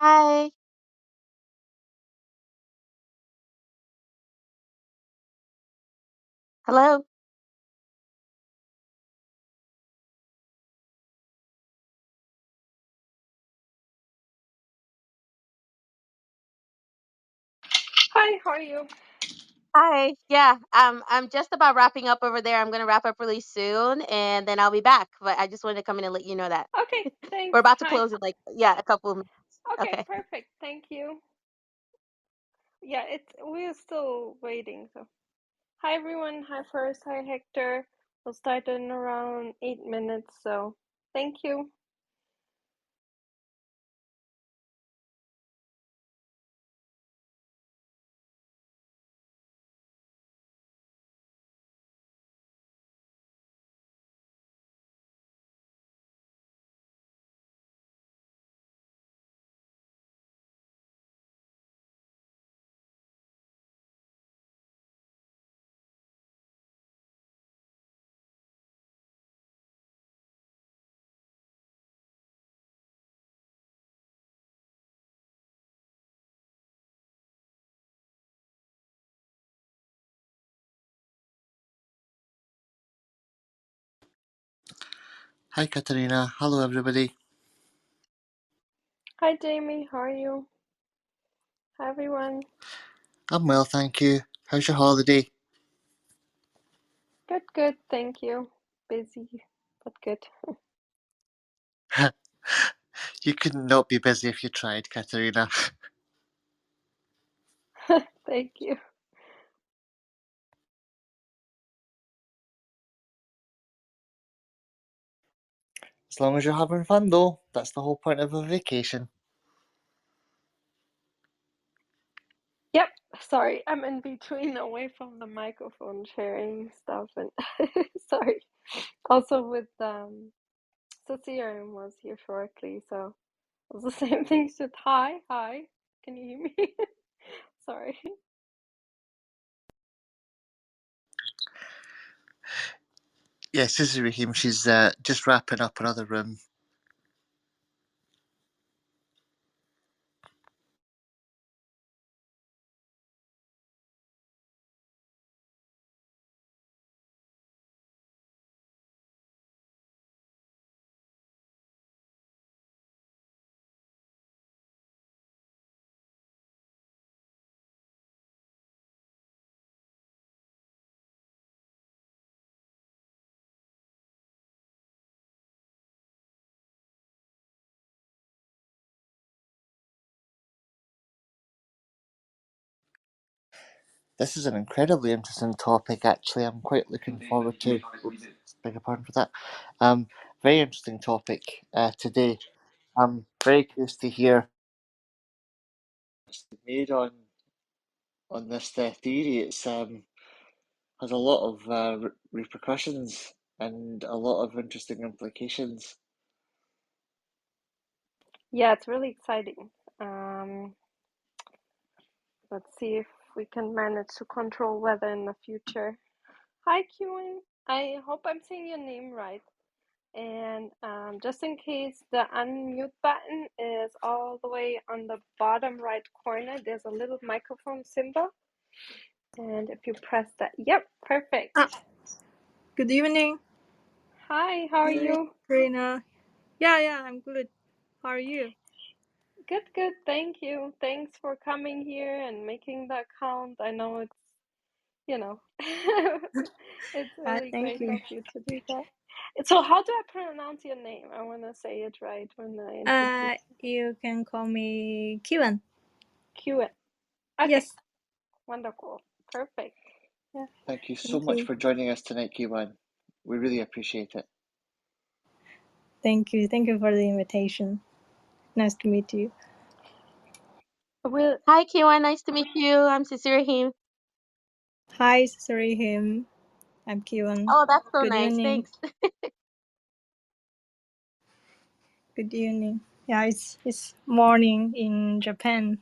Hi. Hello. Hi, how are you? Hi. Yeah, I'm just about wrapping up over there. I'm gonna wrap up really soon, and then I'll be back. But I just wanted to come in and let you know that Okay, we're thanks. about to Hi. close in like a couple of minutes. Okay, Okay. perfect. Thank you. Yeah, we're still waiting. So, hi everyone. Hi first. Hi Hector. We'll start in around 8 minutes. So, thank you. Hi, Katarina. Hello, everybody. Hi Jamie. How are you? Hi everyone. I'm well, thank you. How's your holiday? Good, good. Thank you. Busy, but good. You could not be busy if you tried, Katarina. Thank you. As long as you're having fun, though, that's the whole point of a vacation. Yep. Sorry, I'm in between away from the microphone sharing stuff and sorry. Also with Cecilia was here shortly, so it was the same thing. She said, hi, hi. Can you hear me? Sorry. Yes, this is Raheem. She's just wrapping up another room. This is an incredibly interesting topic, actually. I'm quite looking forward to. Oops, beg your pardon for that. Very interesting topic today. I'm very curious to hear what's made on this theory. It's has a lot of repercussions and a lot of interesting implications. Yeah, it's really exciting. Um, let's see if we can manage to control weather in the future. Hi, Kewin. I hope I'm saying your name right. And just in case, the unmute button is all the way on the bottom right corner. There's a little microphone symbol. And if you press that, yep, perfect. Good evening, Hi, how are you? Rena. Yeah, I'm good. How are you? Good, good. Thank you. Thanks for coming here and making the account. I know it's, you know, it's really Thank great you. of you to do that. So, how do I pronounce your name? I want to say it right when I introduce You can call me Kiwan. you. Okay, Yes. wonderful. Perfect. Yeah. Thank you so Thank much you. for joining us tonight, Kiwan. We really appreciate it. Thank you. Thank you for the invitation. Nice to meet you. Well, Hi, Kiwan. Nice to meet you. I'm Cecilia. Hi, Sarihim. I'm Kiwan. Oh, that's so Good nice. evening. Thanks. Good evening. Yeah, it's morning in Japan.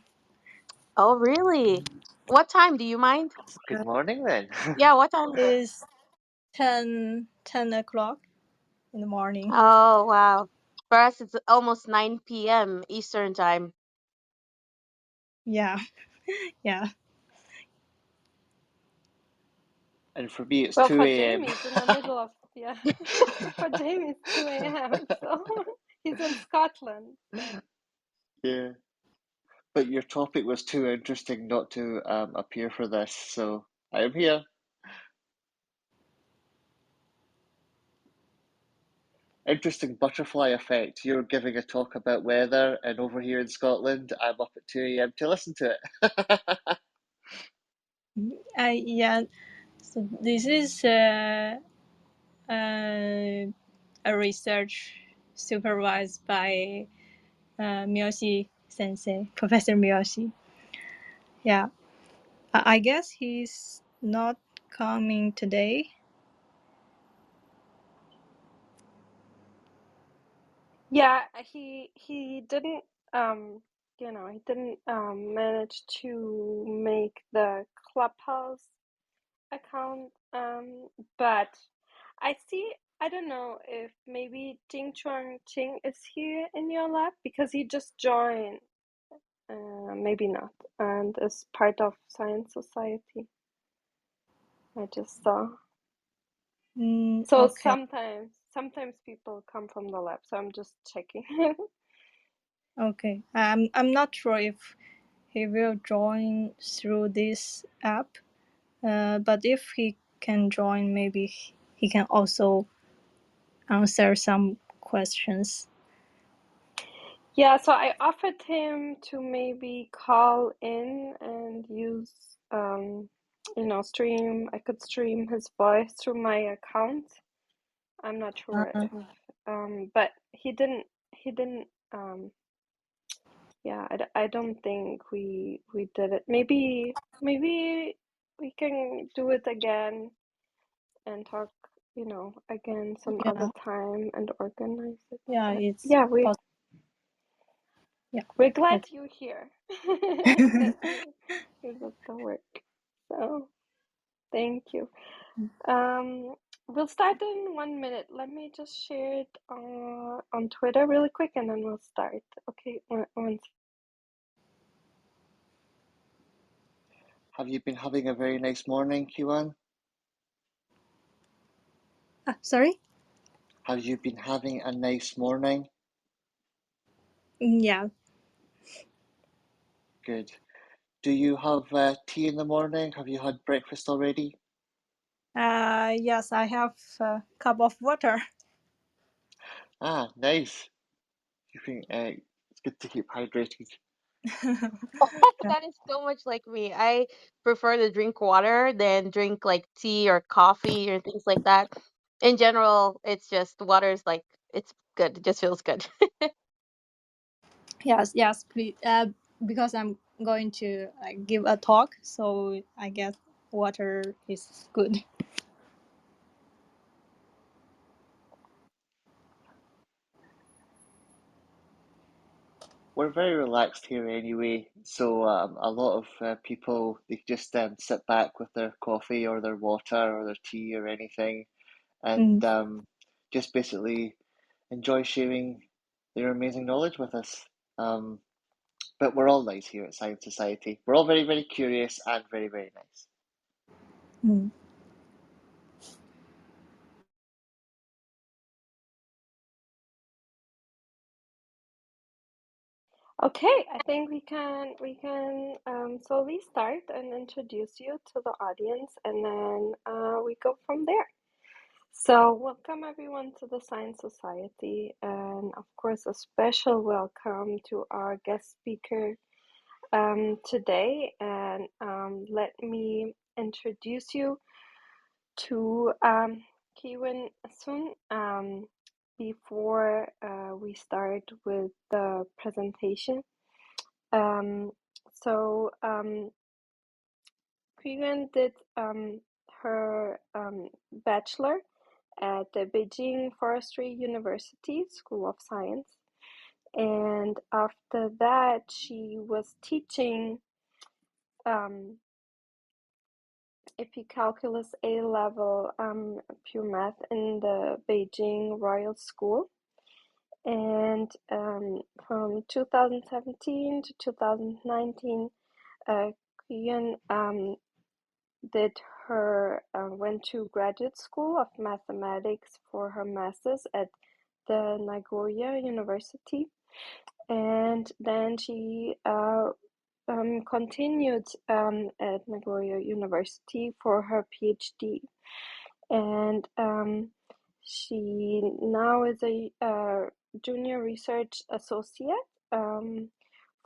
Oh, really? What time? Do you mind? Good morning, then. Yeah, what time is it? It's 10 o'clock in the morning. Oh, wow. For us, it's almost 9 p.m. Eastern time. Yeah, yeah. And for me, it's Well, 2 for a.m. Jamie, it's in the middle of, yeah. For Jamie, it's 2 a.m. So he's in Scotland. So. Yeah. But your topic was too interesting not to appear for this, so I am here. Interesting butterfly effect. You're giving a talk about weather, and over here in Scotland, I'm up at 2 a.m. to listen to it. Yeah. So this is a research supervised by Miyoshi Sensei, Professor Miyoshi. Yeah, I guess he's not coming today. Yeah, he didn't he didn't manage to make the Clubhouse account, but I don't know if maybe Jing Chuang Ching is here in your lab because he just joined, maybe not, and is part of Science Society. I just saw. So Okay. sometimes people come from the lab, so I'm just checking. Okay. I'm not sure if he will join through this app. But if he can join, maybe he can also answer some questions. Yeah, so I offered him to maybe call in and use, stream. I could stream his voice through my account. I'm not sure Uh, if, but he didn't, yeah, I don't think we did it. Maybe we can do it again and talk, again some yeah, other time and organize it. yeah, But it's yeah, possible. Yeah. we're glad Okay. you're here. That you did the work. So thank you. We'll start in 1 minute. Let me just share it on Twitter really quick, and then we'll start. Okay, one. Have you been having a very nice morning, Kiwan? Sorry. Have you been having a nice morning? Yeah. Good. Do you have tea in the morning? Have you had breakfast already? Yes, I have a cup of water. Ah, nice. You think it's good to keep hydrated. Yeah. That is so much like me. I prefer to drink water than drink like tea or coffee or things like that. In general, it's just water's like it's good. It just feels good. Yes, yes, please. Because I'm going to give a talk, so I guess water is good. We're very relaxed here anyway, so a lot of people they just sit back with their coffee or their water or their tea or anything, and Mm, just basically enjoy sharing their amazing knowledge with us. Um, but we're all nice here at Science Society. We're all very, very curious and very, very nice. mm. Okay, I think we can slowly start and introduce you to the audience, and then we go from there. So, welcome everyone to the Science Society, and of course, a special welcome to our guest speaker today. And let me introduce you to Kiwin Sun before we start with the presentation. So, Kiwin did her bachelor at the Beijing Forestry University School of Science. And after that, she was teaching Epicalculus A level pure math in the Beijing Royal School. And from 2017 to 2019, Kuyen did her went to graduate school of mathematics for her master's at the Nagoya University, and then she continued at Nagoya University for her PhD, and she now is a junior research associate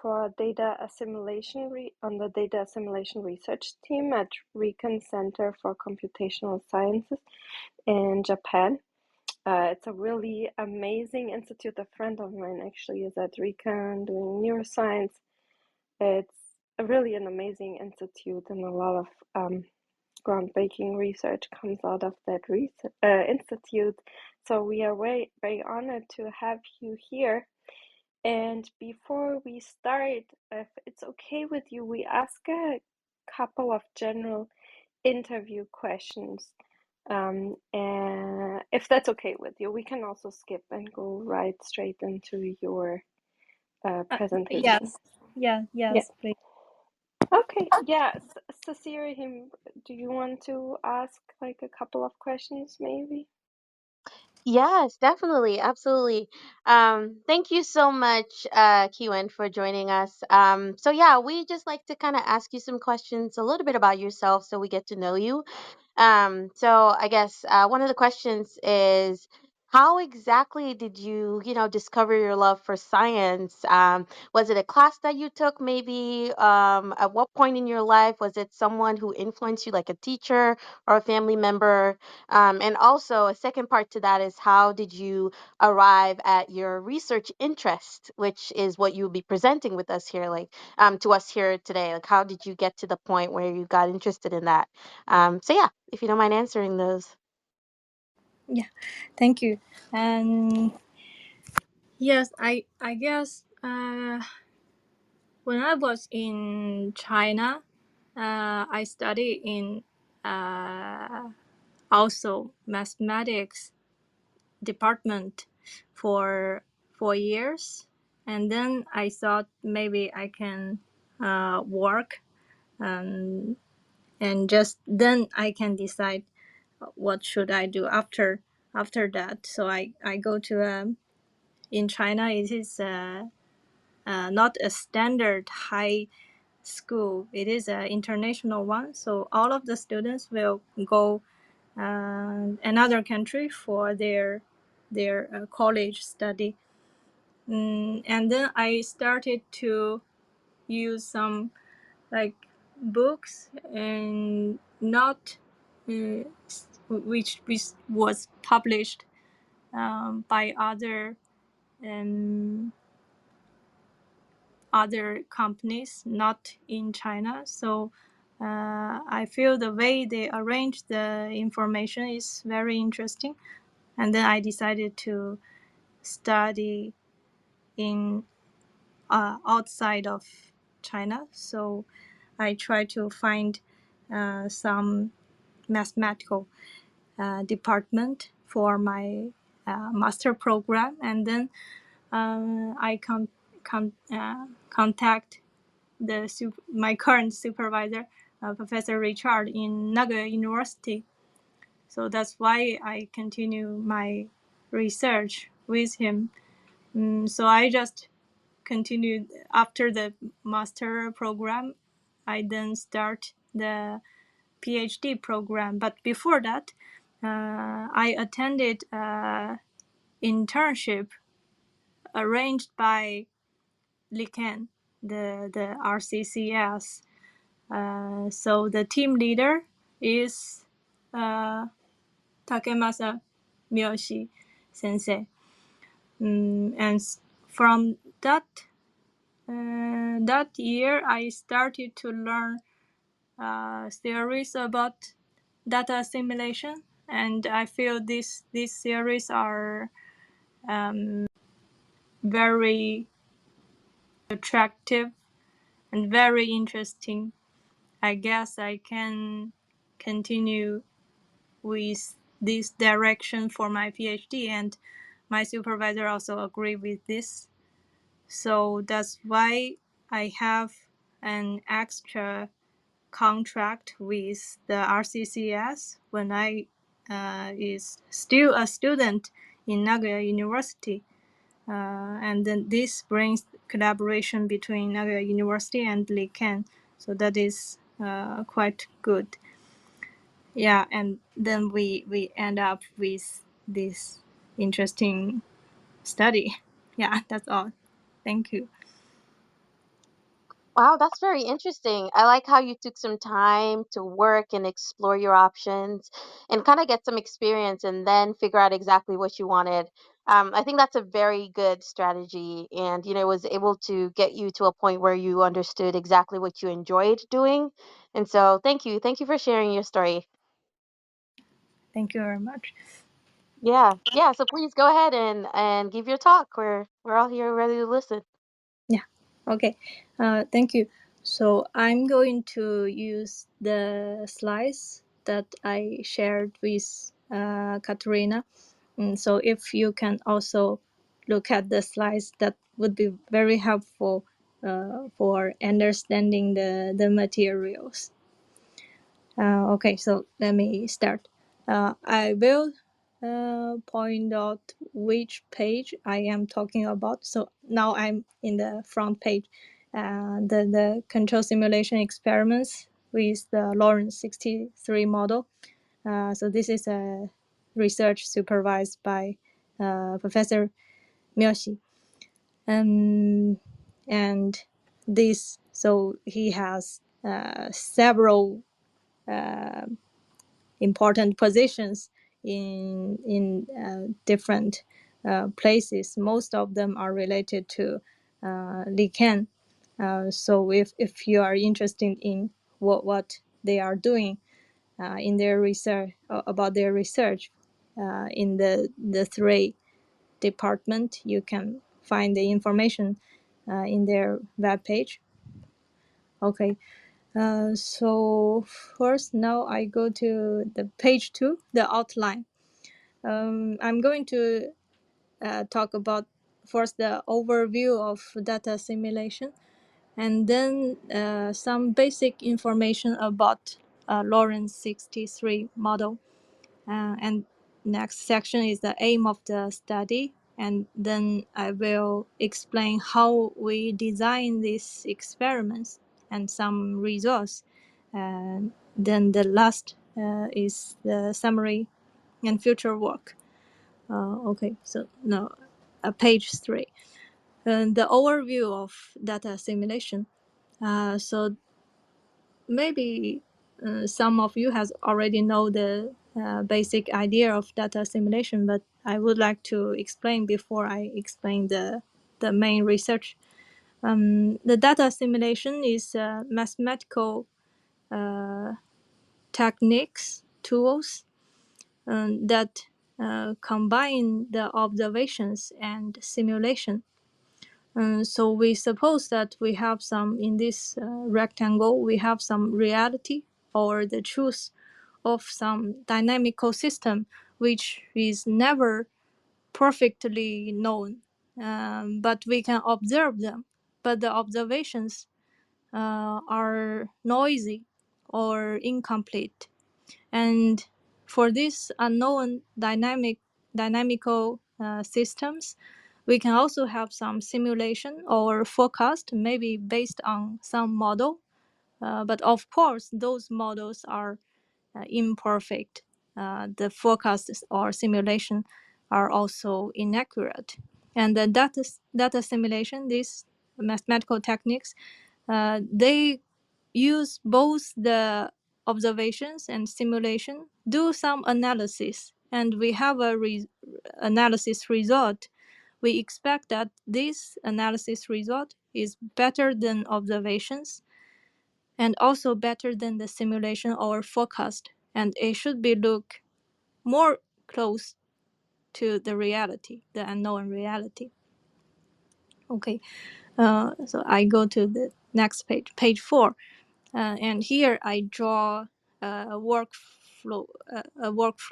for data assimilation on the data assimilation research team at Riken Center for Computational Sciences in Japan. It's a really amazing institute. A friend of mine actually is at Riken doing neuroscience. It's really an amazing institute, and a lot of groundbreaking research comes out of that institute. So we are very, very honored to have you here. And before we start, if it's okay with you, we ask a couple of general interview questions. And if that's okay with you, we can also skip and go right straight into your presentation. Yes, Yeah. yes, please. Okay. Yeah. Cecilia, do you want to ask like a couple of questions, maybe? Yes, definitely. Absolutely. Thank you so much, Kiwen, for joining us. So yeah, we just like to kind of ask you some questions, a little bit about yourself so we get to know you. So I guess one of the questions is, how exactly did you discover your love for science? Was it a class that you took maybe? At what point in your life was it someone who influenced you, like a teacher or a family member? And also, a second part to that is, how did you arrive at your research interest, which is what you'll be presenting with us here, like to us here today? Like, how did you get to the point where you got interested in that? So yeah, if you don't mind answering those. Yeah, thank you. And yes, I guess when I was in China, I studied in uh, also mathematics department for 4 years, and then I thought maybe I can work, um, and just then I can decide what should I do after that. So I go to in China it is not a standard high school. It is an international one. So all of the students will go another country for their college study. And then I started to use some like books and not which was published by um, other companies, not in China. So I feel the way they arrange the information is very interesting. And then I decided to study in outside of China. So I try to find some mathematical department for my master program, and then I contact my current supervisor, Professor Richard in Nagoya University. So that's why I continue my research with him. So I just continued after the master program. I then start the PhD program. But before that, I attended an internship arranged by Liken, the RCCS. So the team leader is Takemasa Miyoshi sensei. And from that year, I started to learn theories about data assimilation, and I feel these theories are very attractive and very interesting. I guess I can continue with this direction for my PhD, and my supervisor also agree with this. So that's why I have an extra contract with the RCCS when I is still a student in Nagoya University. And then this brings collaboration between Nagoya University and Liken. So that is quite good. Yeah, and then we end up with this interesting study. Yeah, that's all. Thank you. Wow, that's very interesting. I like how you took some time to work and explore your options and kind of get some experience and then figure out exactly what you wanted. I think that's a very good strategy, and was able to get you to a point where you understood exactly what you enjoyed doing. And so, thank you for sharing your story. Thank you very much. Yeah, yeah. So please go ahead and give your talk. We're all here ready to listen. Yeah. Okay. Thank you. So I'm going to use the slides that I shared with Katerina. So if you can also look at the slides, that would be very helpful for understanding the materials. Okay, so let me start. I will point out which page I am talking about. So now I'm in the front page. The control simulation experiments with the Lawrence 63 model. So this is a research supervised by Professor Miyoshi. And this, so he has several uh, important positions in different places. Most of them are related to Liken. So if you are interested in what they are doing in their research about their research in the three department, you can find the information in their web page. Okay, so first now I go to the page 2, the outline. I'm going to talk about first the overview of data simulation, and then some basic information about Lawrence 63 model. And next section is the aim of the study, and then I will explain how we design these experiments and some results. And then the last is the summary and future work. Okay, so now page 3. And the overview of data simulation. So maybe some of you has already know the basic idea of data simulation, but I would like to explain before I explain the main research. The data simulation is mathematical uh, techniques, tools that combine the observations and simulation. So we suppose that we have some, in this rectangle, we have some reality or the truth of some dynamical system which is never perfectly known, but we can observe them. But the observations are noisy or incomplete. And for these unknown dynamical systems, we can also have some simulation or forecast, maybe based on some model. But of course, those models are imperfect. The forecasts or simulation are also inaccurate. And the data simulation, these mathematical techniques, they use both the observations and simulation, do some analysis, and we have a analysis result. We expect that this analysis result is better than observations and also better than the simulation or forecast, and it should be look more close to the reality, the unknown reality. Okay, so I go to the next page, page 4. And here I draw a workflow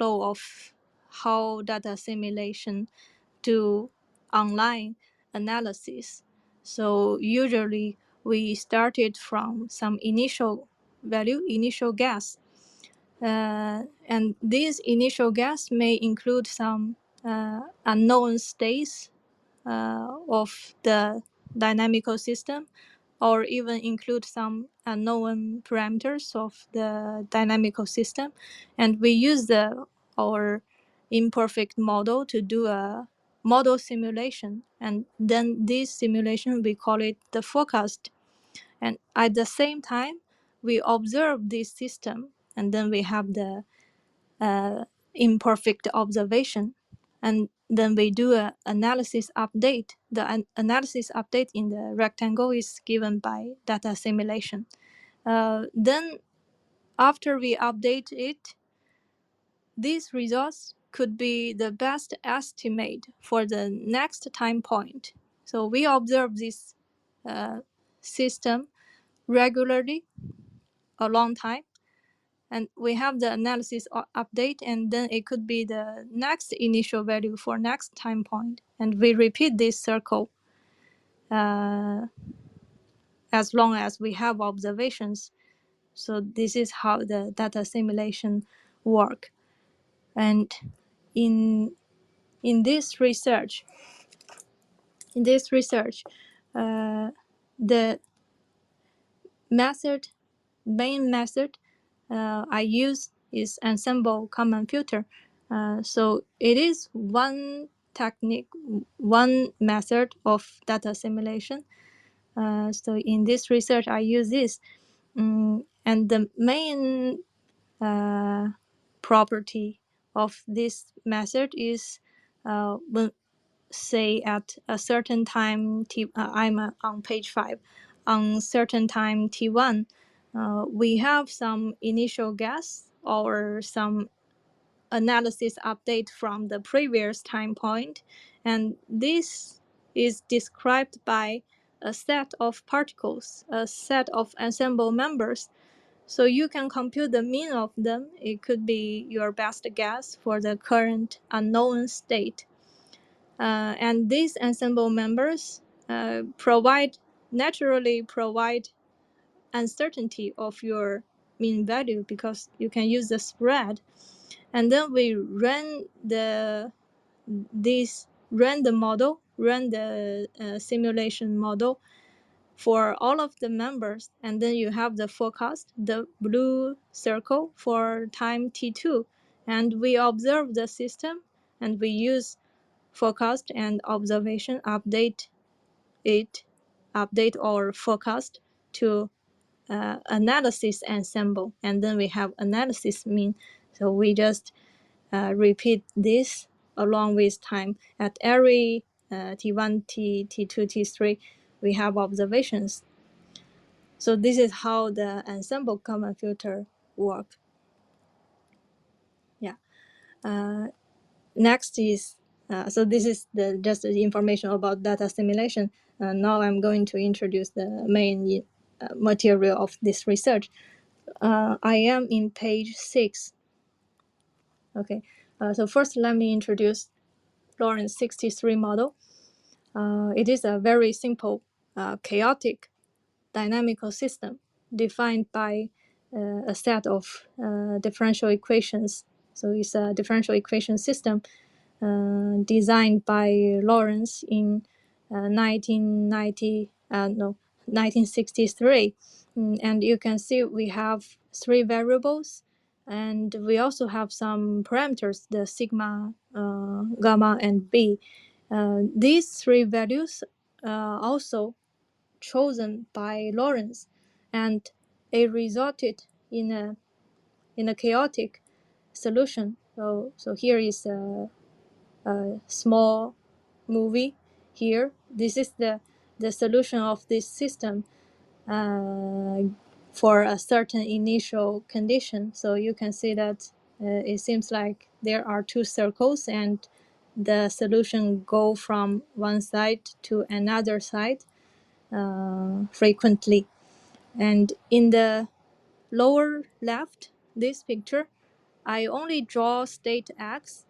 of how data simulation do online analysis. So usually we started from some initial value, initial guess. And this initial guess may include some unknown states of the dynamical system, or even include some unknown parameters of the dynamical system. And we use our imperfect model to do a model simulation. And then this simulation, we call it the forecast. And at the same time, we observe this system, and then we have the imperfect observation. And then we do an analysis update. The analysis update in the rectangle is given by data simulation. Then after we update it, these results could be the best estimate for the next time point. So we observe this system regularly a long time, and we have the analysis update, and then it could be the next initial value for next time point, and we repeat this circle as long as we have observations. So this is how the data simulation work. And in this research, uh, the method main method I use is ensemble common filter. So it is one technique, one method of data simulation. So in this research, I use this. And the main property of this method is when, say, at a certain time, I'm on page 5, on certain time t1, we have some initial guess or some analysis update from the previous time point, and this is described by a set of particles, a set of ensemble members. So you can compute the mean of them. It could be your best guess for the current unknown state. And these ensemble members naturally provide uncertainty of your mean value, because you can use the spread. And then we run the model, run the simulation model for all of the members, and then you have the forecast, the blue circle, for time t2, and we observe the system, and we use forecast and observation update or forecast to analysis ensemble, and then we have analysis mean. So we just repeat this along with time. At every t1, t2, t3, we have observations. So this is how the ensemble common filter work. Yeah. Next is so this is just the information about data simulation. Now I'm going to introduce the main material of this research. I am in page 6. Okay. So first, let me introduce Lawrence 63 model. It is a very simple, chaotic dynamical system defined by a set of differential equations. So it's a differential equation system designed by Lawrence in 1963. And you can see we have 3 variables, and we also have some parameters, the sigma, gamma, and b. These 3 values also chosen by Lawrence, and it resulted in a chaotic solution. So here is a small movie here. This is the solution of this system for a certain initial condition. So you can see that it seems like there are 2 circles, and the solution go from one side to another side frequently. And in the lower left, this picture, I only draw state X,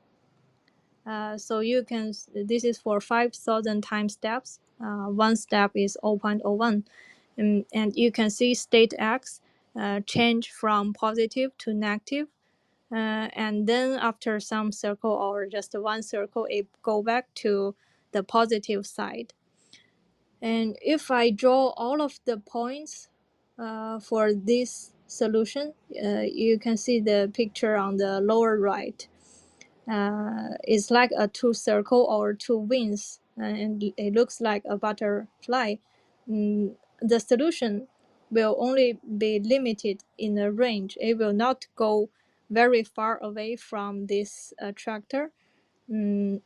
So you can, this is for 5,000 time steps. One step is 0.01. And you can see state X change from positive to negative. And then after some circle or just one circle, it go back to the positive side. And if I draw all of the points for this solution, you can see the picture on the lower right. It's like a two circle or two wings, and it looks like a butterfly. The solution will only be limited in a range. It will not go very far away from this attractor. And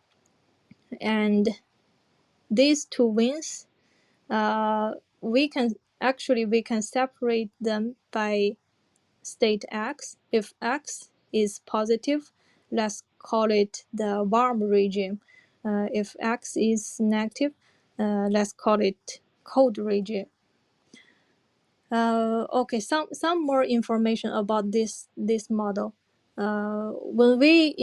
these two wings, we can separate them by state X. If X is positive, let's call it the warm regime. If X is negative, let's call it cold regime. Okay, some more information about this model. When we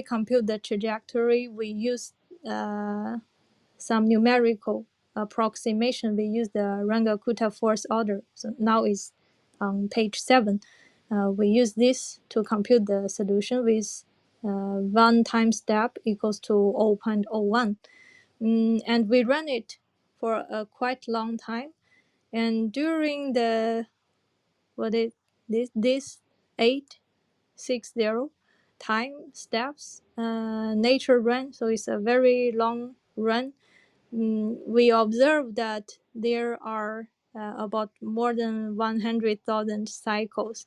compute the trajectory, we use some numerical approximation. We use the Runge-Kutta force order. So now it's on page 7. We use this to compute the solution with 1 time step equals to 0.01. And we run it for a quite long time. And during the this 860 time steps nature run, so it's a very long run. We observe that there are about more than 100,000 cycles.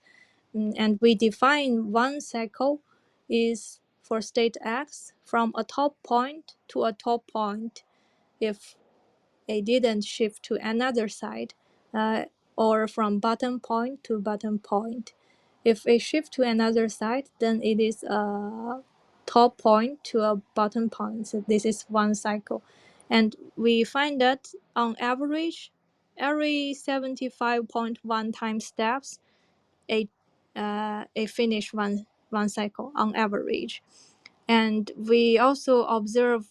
And we define one cycle is for state X from a top point to a top point if it didn't shift to another side, or from bottom point to bottom point. If it shift to another side, then it is a top point to a bottom point. So this is one cycle. And we find that on average, every 75.1 time steps, it finish one cycle on average. And we also observe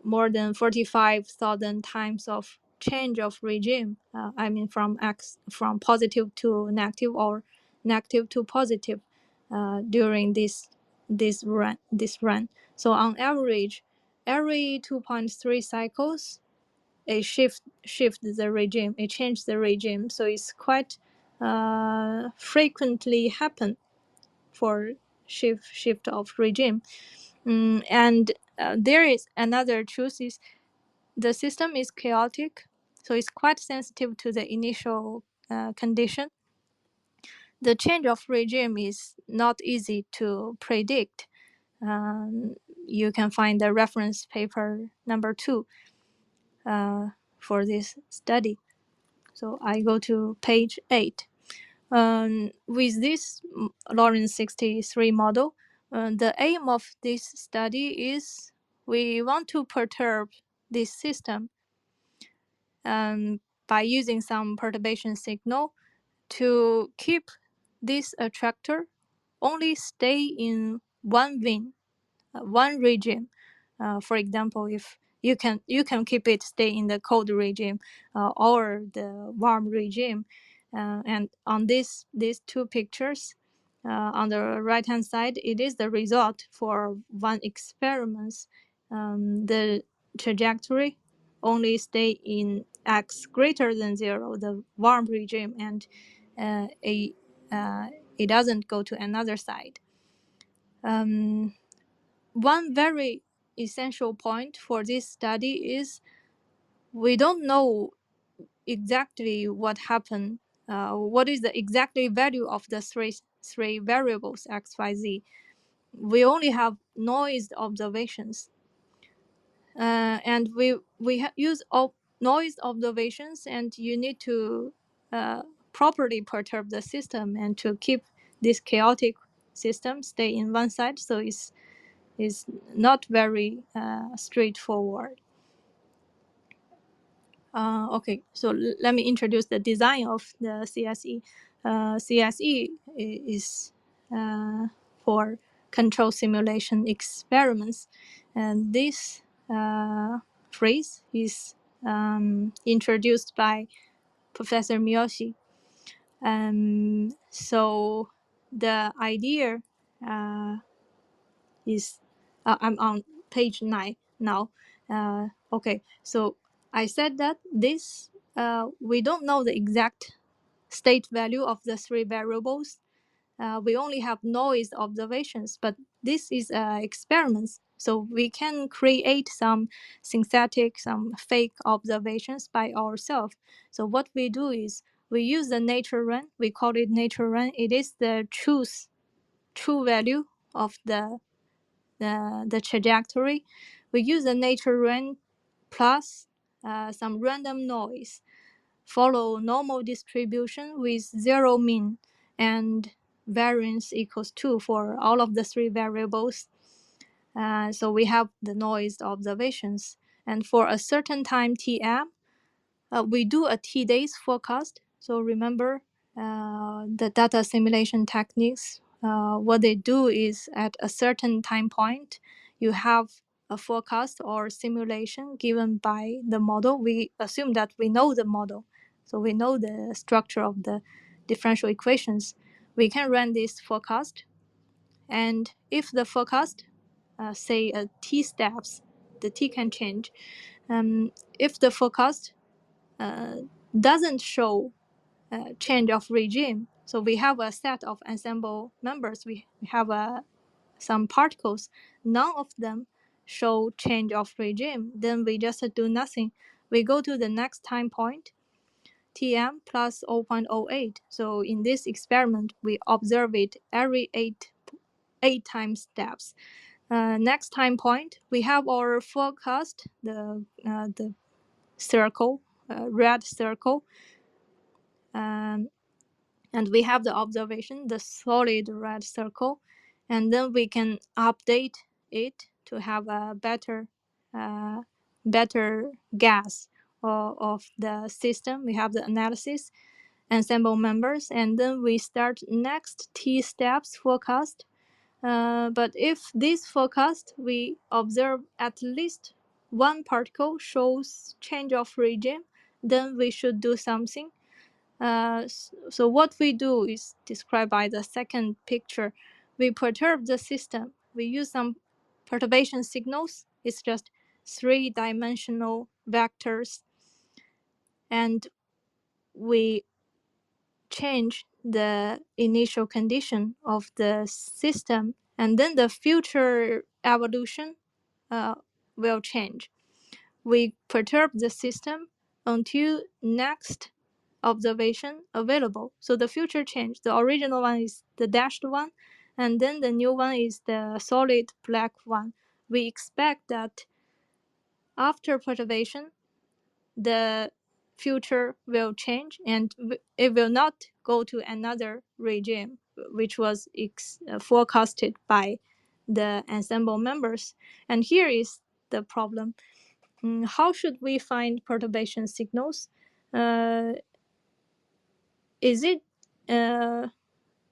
more than 45,000 times of change of regime. I mean, from positive to negative or negative to positive during this run. So on average, every 2.3 cycles, it shift the regime. It changed the regime. So it's quite frequently happen for shift of regime. And there is another truth is the system is chaotic, so it's quite sensitive to the initial condition. The change of regime is not easy to predict. Um, you can find the reference paper number 2 for this study. So I go to page 8. With this Lawrence 63 model, the aim of this study is we want to perturb this system by using some perturbation signal to keep this attractor only stay in one wing, one regime. For example, if you can keep it stay in the cold regime or the warm regime. And on these two pictures, on the right hand side, it is the result for one experiment. The trajectory only stay in x greater than 0, the warm regime, and it doesn't go to another side. One very essential point for this study is we don't know exactly what happened, what is the exactly value of the three variables x, y, z. We only have noise observations, and we use noise observations, and you need to properly perturb the system and to keep this chaotic system stay in one side. So it's not very straightforward. Okay, so let me introduce the design of the CSE. CSE is for control simulation experiments. And this phrase is introduced by Professor Miyoshi. So the idea is I'm on page 9 now. Okay, so I said that this we don't know the exact state value of the three variables. We only have noise observations, but this is experiments. So we can create some synthetic, some fake observations by ourselves. So what we do is we use the nature run. We call it nature run. It is the true value of the trajectory. We use the nature run plus some random noise, follow normal distribution with zero mean and variance equals 2 for all of the three variables. So we have the noise observations. And for a certain time Tm, we do a T days forecast. So remember the data simulation techniques. What they do is at a certain time point, you have a forecast or simulation given by the model. We assume that we know the model. So we know the structure of the differential equations. We can run this forecast. And if the forecast, say T steps, the T can change. If the forecast uh, doesn't show change of regime. So we have a set of ensemble members. We have some particles. None of them show change of regime. Then we just do nothing. We go to the next time point, Tm plus 0.08. So in this experiment, we observe it every eight time steps. Next time point, we have our forecast, the circle, red circle. And we have the observation, the solid red circle, and then we can update it to have a better guess of the system. We have the analysis, ensemble members, and then we start next T steps forecast. But if this forecast we observe at least one particle shows change of regime, then we should do something. So what we do is described by the second picture. We perturb the system. We use some perturbation signals. It's just three-dimensional vectors. And we change the initial condition of the system. And then the future evolution will change. We perturb the system until next observation available. So the future change, the original one is the dashed one, and then the new one is the solid black one. We expect that after perturbation, the future will change and it will not go to another regime, which was forecasted by the ensemble members. And here is the problem. How should we find perturbation signals? Is it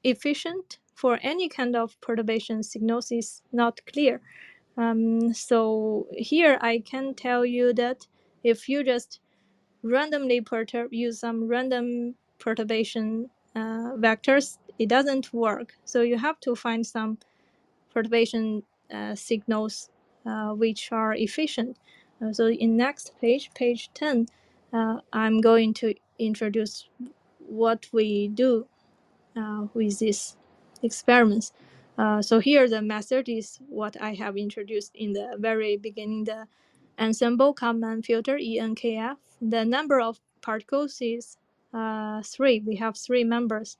efficient for any kind of perturbation signals is not clear. So here I can tell you that if you just randomly use some random perturbation vectors, it doesn't work. So you have to find some perturbation signals which are efficient. So in next page, page 10, I'm going to introduce what we do with these experiments. So here the method is what I have introduced in the very beginning, the ensemble Kalman filter, ENKF. The number of particles is 3. We have 3 members.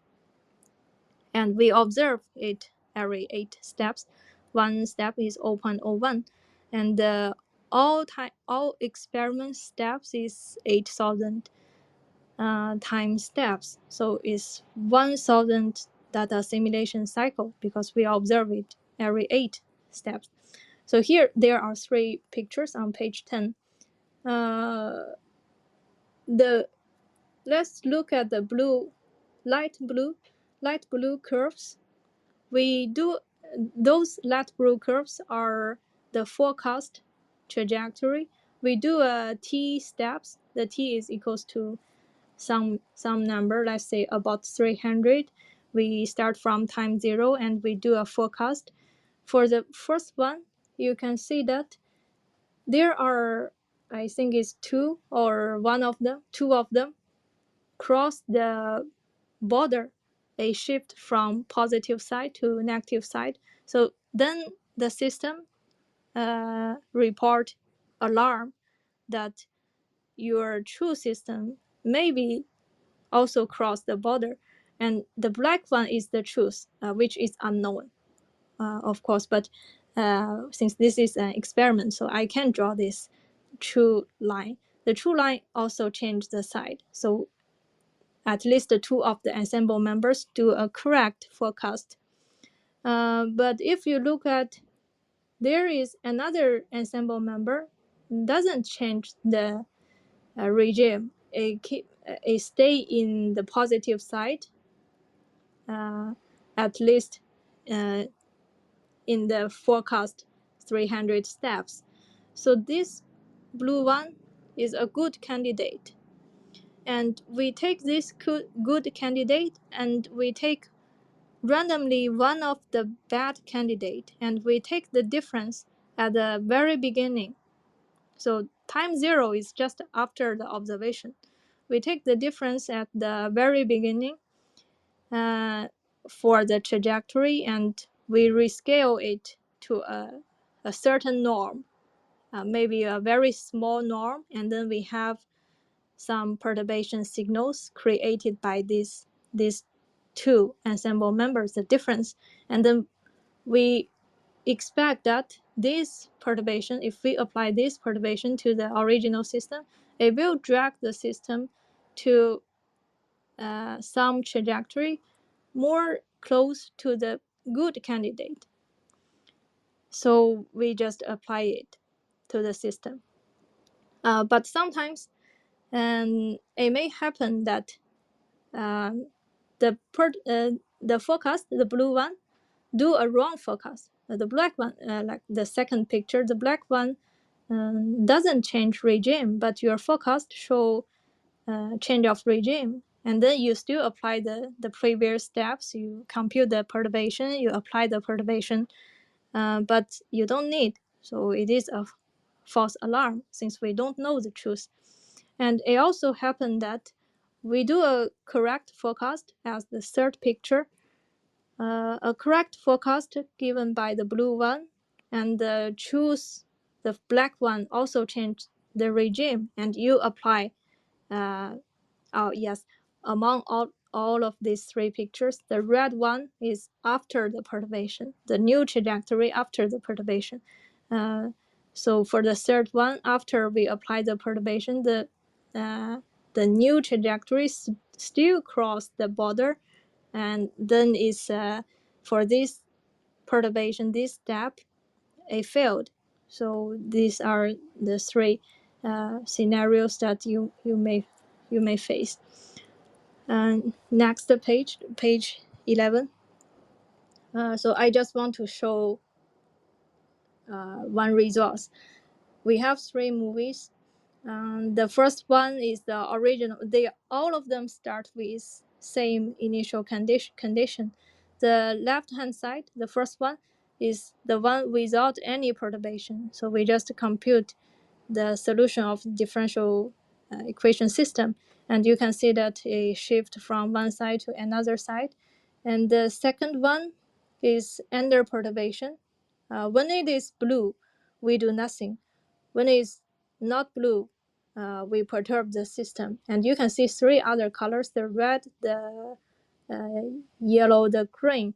And we observe it every 8 steps. One step is 0.01. And all experiment steps is 8,000 time steps. So it's 1,000 data simulation cycle because we observe it every 8 steps. So here there are 3 pictures on page 10. Let's look at the light blue curves. We do those light blue curves are the forecast trajectory. We do a t steps. The t is equals to some number, let's say about 300. We start from time 0 and we do a forecast. For the first one, you can see that there are, I think it's two of them cross the border. They shift from positive side to negative side. So then the system report alarm that your true system maybe also cross the border, and the black one is the truth, which is unknown, of course. But since this is an experiment, so I can draw this true line. The true line also change the side, so at least two of the ensemble members do a correct forecast. But if you look at, there is another ensemble member doesn't change the regime. It stay in the positive side, at least uh, in the forecast 300 steps. So this blue one is a good candidate. And we take this good candidate and we take randomly one of the bad candidate and we take the difference at the very beginning. So time 0 is just after the observation. We take the difference at the very beginning for the trajectory, and we rescale it to a certain norm, maybe a very small norm, and then we have some perturbation signals created by these two ensemble members, the difference. And then we expect that this perturbation, if we apply this perturbation to the original system, it will drag the system to some trajectory more close to the good candidate. So we just apply it to the system. But sometimes it may happen that the forecast, the blue one, do a wrong forecast. The black one, like the second picture, the black one doesn't change regime, but your forecast show change of regime. And then you still apply the previous steps. You compute the perturbation, you apply the perturbation, but you don't need. So it is a false alarm since we don't know the truth. And it also happened that we do a correct forecast as the third picture, a correct forecast given by the blue one, and the black one also changed the regime, and you apply yes, among all of these three pictures, the red one is after the perturbation, the new trajectory after the perturbation. So for the third one, after we apply the perturbation, the new trajectory still cross the border, and then is for this perturbation, this step, it failed. So these are the three scenarios that you may face. And next page 11. So I just want to show one results. We have three movies. The first one is the original. They all of them start with same initial condition. The left hand side, the first one, is the one without any perturbation. So we just compute the solution of differential equation system, and you can see that it shift from one side to another side. And the second one is under perturbation. When it is blue, we do nothing. When it's not blue, we perturb the system. And you can see three other colors: the red, the yellow, the green.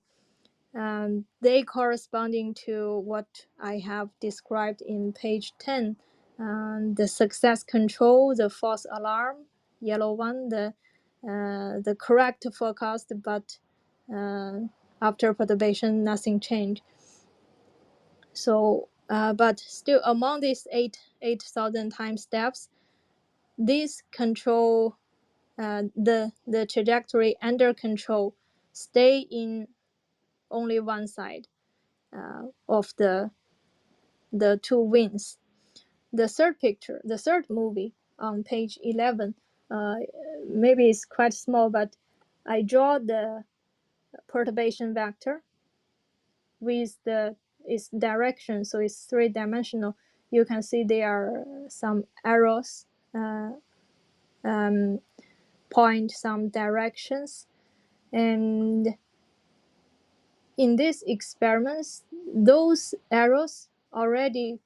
They corresponding to what I have described in page 10. The success control, the false alarm, yellow one, the correct forecast, but after perturbation, nothing changed. So, but still among these 8,000 time steps, this control, the trajectory under control, stay in only one side. of the two wings. The third picture, the third movie on page 11, maybe it's quite small, but I draw the perturbation vector with its direction, so it's three-dimensional. You can see there are some arrows um, point some directions, and in these experiments, those arrows already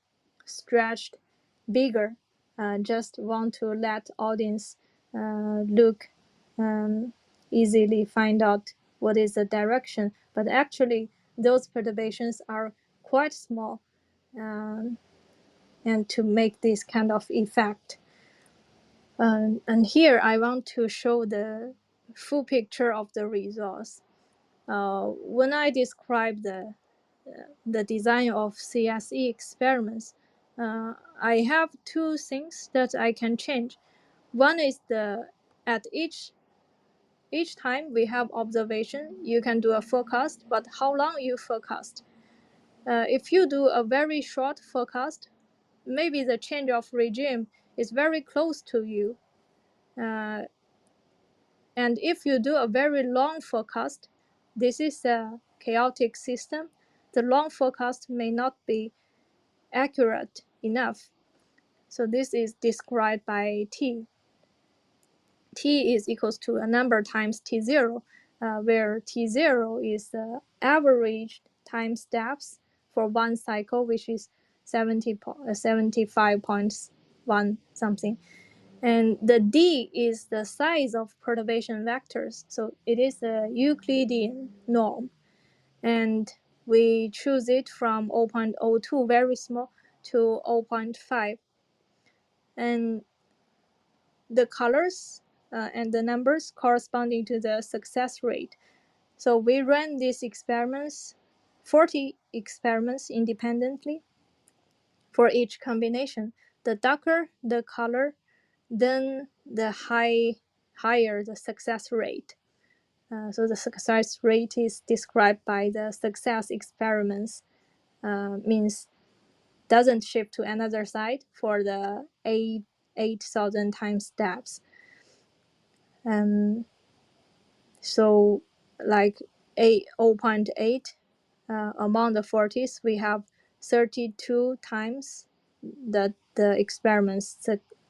stretched bigger. Just want to let audience look easily find out what is the direction. But actually, those perturbations are quite small, um, and to make this kind of effect. And here I want to show the full picture of the results. When I describe the design of CSE experiments, I have two things that I can change. One is at each time we have observation, you can do a forecast, but how long you forecast. If you do a very short forecast, maybe the change of regime is very close to you. And if you do a very long forecast, this is a chaotic system. The long forecast may not be accurate enough. So this is described by T. T is equals to a number times T0, where T0 is the average time steps for one cycle, which is 75.1 something. And the D is the size of perturbation vectors. So it is a Euclidean norm. And we choose it from 0.02, very small, to 0.5. And the colors and the numbers corresponding to the success rate. So we ran these experiments, 40 experiments independently for each combination. The darker the color, then the higher the success rate. So the success rate is described by the success experiments, means doesn't shift to another side for the 8,000 times steps. So like 0.8 among the 40s, we have 32 times that the experiments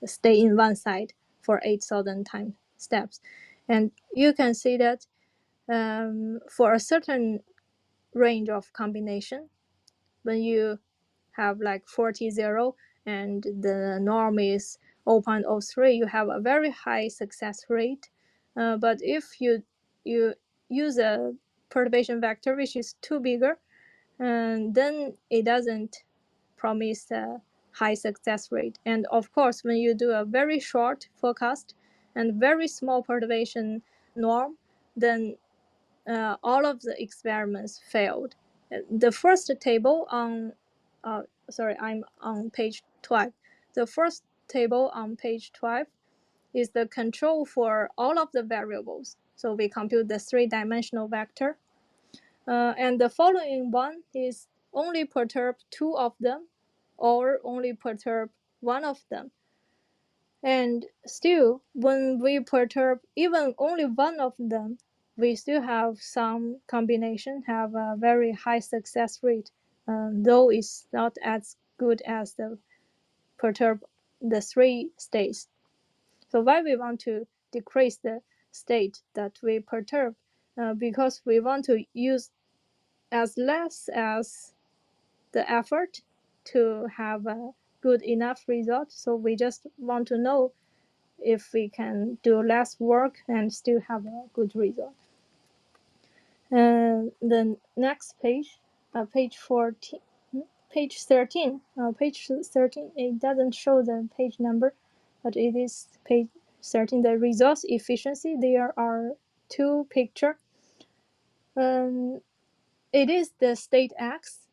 stay in one side for 8,000 time steps. And you can see that for a certain range of combination, when you have like 40 and the norm is 0.03, you have a very high success rate. But if you use a perturbation vector which is too bigger, then it doesn't promise a high success rate. And of course, when you do a very short forecast and very small perturbation norm, then all of the experiments failed. The first table on, I'm on page 12. The first table on page 12 is the control for all of the variables. So we compute the three-dimensional vector. And the following one is only perturb two of them or only perturb one of them. And still, when we perturb even only one of them, we still have some combination have a very high success rate, though it's not as good as the perturb the three states. So why we want to decrease the state that we perturb? Because we want to use as less as the effort to have a good enough result. So we just want to know if we can do less work and still have a good result. The next page, page 14, page 13, page 13, it doesn't show the page number, but it is page 13, the resource efficiency. There are two pictures. It is the state X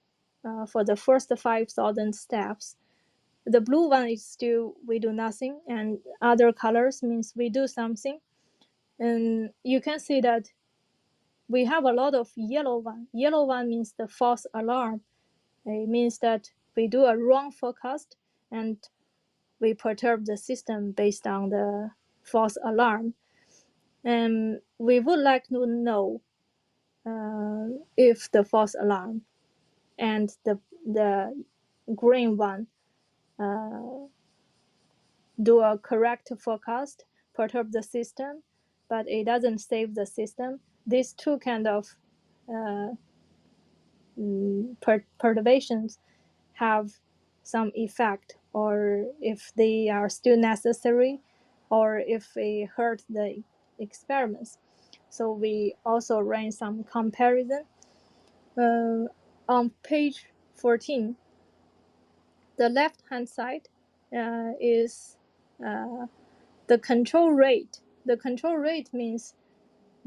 for the first 5,000 steps. The blue one is still we do nothing, and other colors means we do something. And you can see that we have a lot of yellow one. Yellow one means the false alarm. It means that we do a wrong forecast and we perturb the system based on the false alarm. And we would like to know if the false alarm and the green one do a correct forecast, perturb the system, but it doesn't save the system. These two kind of uh, perturbations have some effect, or if they are still necessary, or if they hurt the experiments. So we also ran some comparison. On page 14, the left hand side is the control rate. The control rate means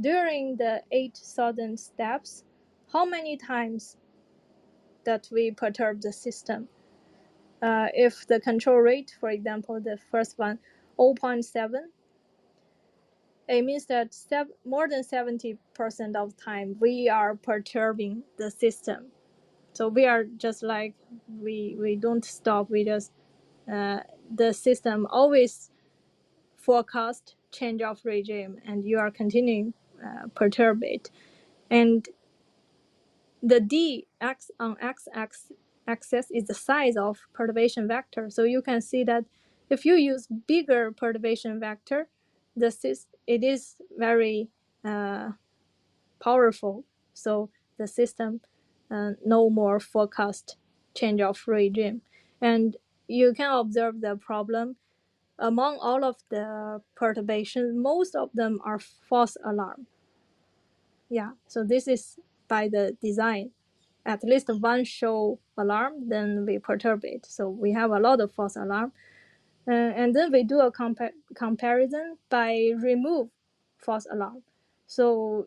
during the 8,000 steps, how many times that we perturb the system. If the control rate, for example, the first one, 0.7, it means that more than 70% of time we are perturbing the system. So we are just like, we don't stop, we just, the system always forecast change of regime and you are continuing perturb it. And the d x on x-axis is the size of perturbation vector. So you can see that if you use bigger perturbation vector, it is very powerful. So the system no more forecast change of regime. And you can observe the problem among all of the perturbations, most of them are false alarm. Yeah, so this is by the design. At least one show alarm, then we perturb it. So we have a lot of false alarm. And then we do a comparison by remove false alarm. So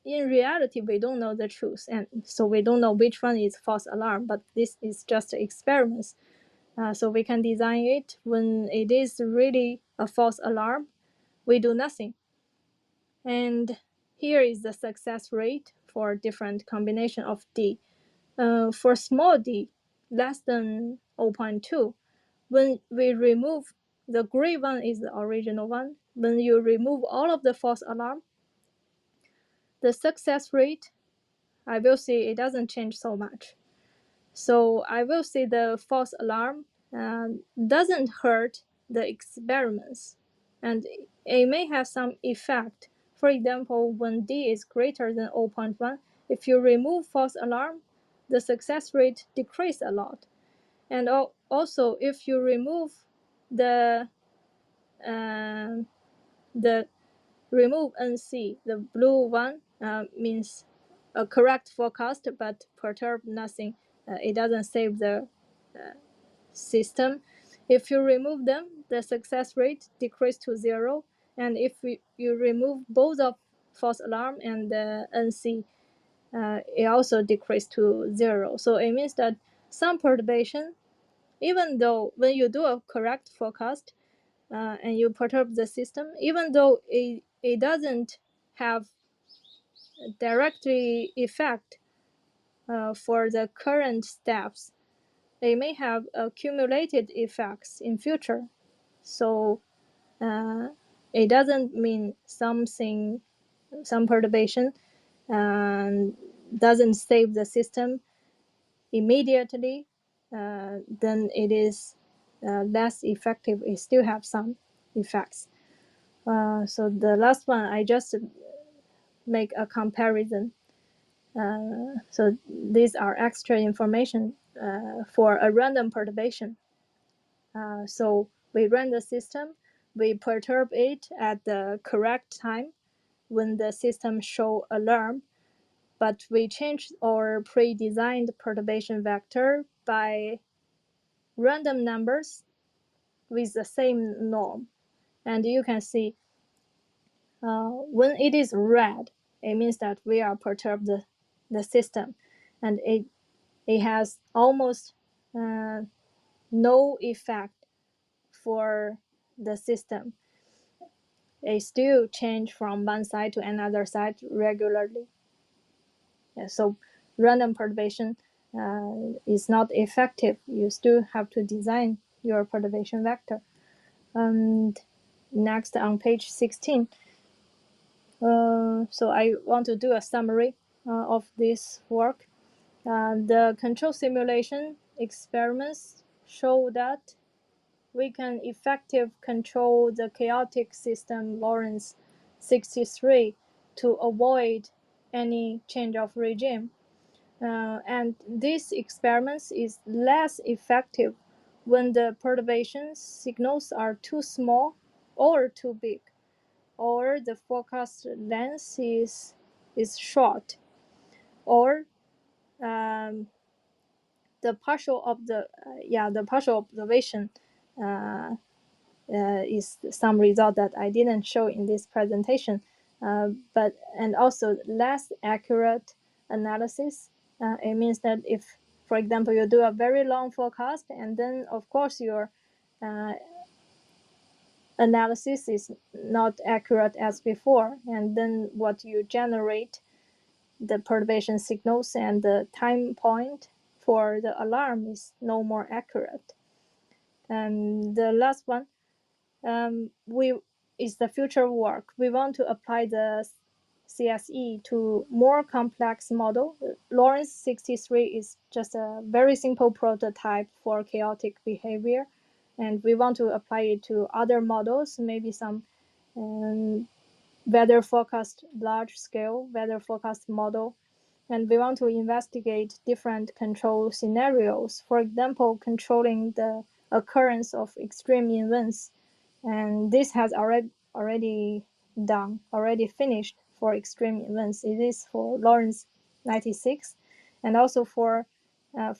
in reality, we don't know the truth. And so we don't know which one is false alarm, but this is just experiments. So we can design it when it is really a false alarm. We do nothing. And here is the success rate for different combination of D. For small d, less than 0.2, when we remove the gray one is the original one. When you remove all of the false alarm, the success rate, I will say it doesn't change so much. So I will say the false alarm doesn't hurt the experiments, and it may have some effect. For example, when d is greater than 0.1, if you remove false alarm, the success rate decrease a lot. And also, if you remove the the remove NC, the blue one means a correct forecast but perturb nothing. It doesn't save the system. If you remove them, the success rate decreases to 0. And if you remove both of false alarm and the NC, it also decreases to 0. So it means that some perturbation, even though when you do a correct forecast and you perturb the system, even though it doesn't have directly effect for the current steps, they may have accumulated effects in future. So it doesn't mean some perturbation doesn't save the system immediately, then it is less effective. It still have some effects. So the last one, I just make a comparison. So these are extra information for a random perturbation. So we run the system, we perturb it at the correct time when the system show alarm, but we change our pre-designed perturbation vector by random numbers with the same norm. And you can see when it is red, it means that we are perturb the system, and it has almost no effect for the system. It still change from one side to another side regularly. So random perturbation is not effective. You still have to design your perturbation vector. And next on page 16, so I want to do a summary of this work. The control simulation experiments show that we can effectively control the chaotic system Lorentz 63 to avoid any change of regime. And this experiment is less effective when the perturbation signals are too small or too big, or the forecast length is short, or um, the partial of the partial observation uh, is some result that I didn't show in this presentation, but and also less accurate analysis. It means that if, for example, you do a very long forecast, and then of course your uh, analysis is not accurate as before, and then what you generate, the perturbation signals and the time point for the alarm is no more accurate. And the last one, we is the future work. We want to apply the CSE to more complex model. Lorentz 63 is just a very simple prototype for chaotic behavior, and we want to apply it to other models, maybe some weather forecast, large scale weather forecast model. And we want to investigate different control scenarios. For example, controlling the occurrence of extreme events, and this has already finished for extreme events. It is for Lorentz 96, and also for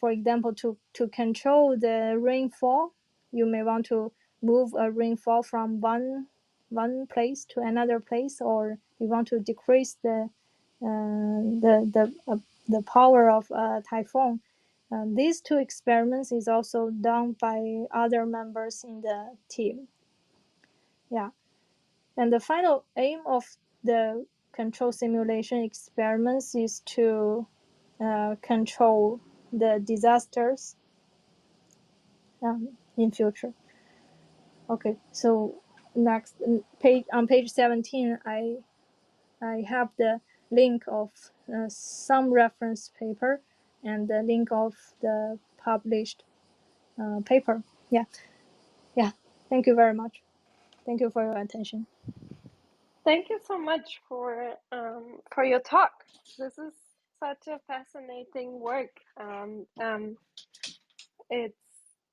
example, to control the rainfall, you may want to move a rainfall from one place to another place, or you want to decrease the power of a typhoon. These two experiments is also done by other members in the team. Yeah, and the final aim of the control simulation experiments is to control the disasters in future. Okay, so next page on page 17, I have the link of some reference paper and the link of the published paper. Yeah, yeah. Thank you very much. Thank you for your attention. Thank you so much for your talk. This is such a fascinating work. It's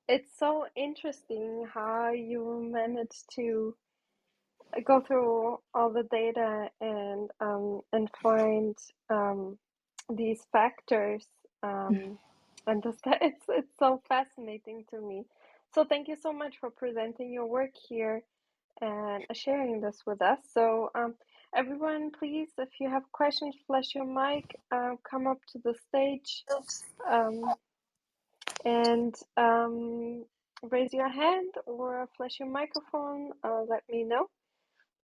it's so interesting how you managed to go through all the data and find these factors. And it's so fascinating to me. So thank you so much for presenting your work here and sharing this with us. So everyone, please, if you have questions, flash your mic, come up to the stage, um, and raise your hand or flash your microphone. Let me know.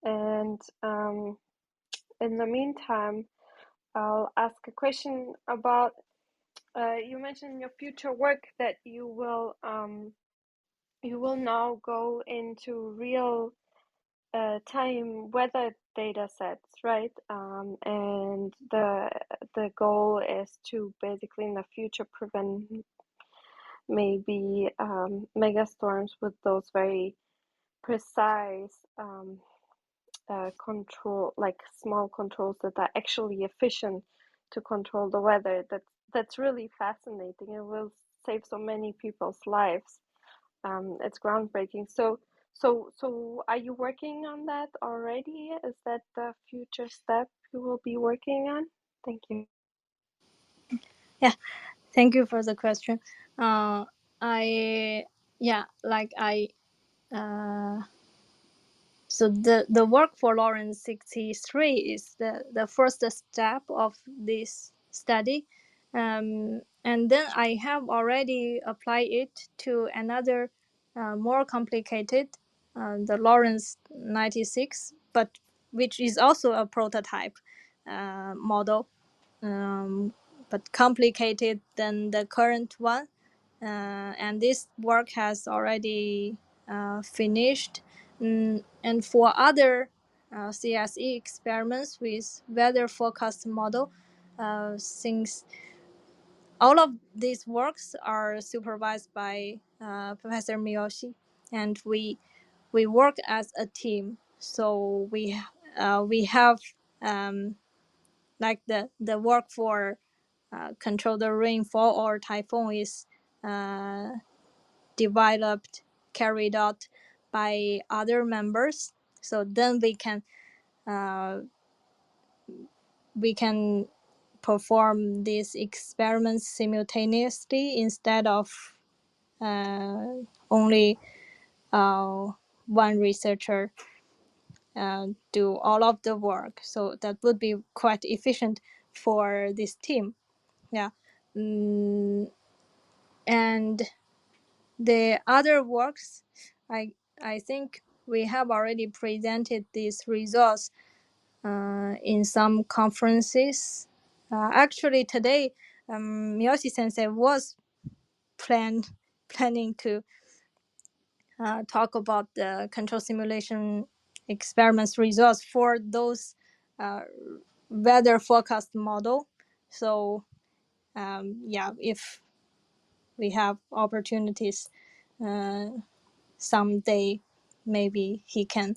And in the meantime, I'll ask a question about you mentioned in your future work that you will now go into real time weather data sets, right? And the goal is to basically in the future prevent maybe megastorms with those very precise control, like small controls that are actually efficient to control the weather. That's really fascinating. It will save so many people's lives. It's groundbreaking. So are you working on that already? Is that the future step you will be working on? Thank you. Yeah, thank you for the question. I yeah, like I so the work for Lorentz 63 is the first step of this study, and then I have already applied it to another more complicated, the Lorentz 96, but which is also a prototype model. but complicated than the current one. And this work has already finished. And for other CSE experiments with weather forecast model, since all of these works are supervised by Professor Miyoshi, and we work as a team. So we have like the work for control the rainfall or typhoon is uh, developed, carried out by other members. So then uh, we can perform these experiments simultaneously instead of only one researcher do all of the work. So that would be quite efficient for this team. Yeah. And the other works, I think we have already presented these results in some conferences. Actually, today, Miyoshi Sensei was planning to talk about the control simulation experiments results for those uh, weather forecast model. So yeah, if we have opportunities someday, maybe he can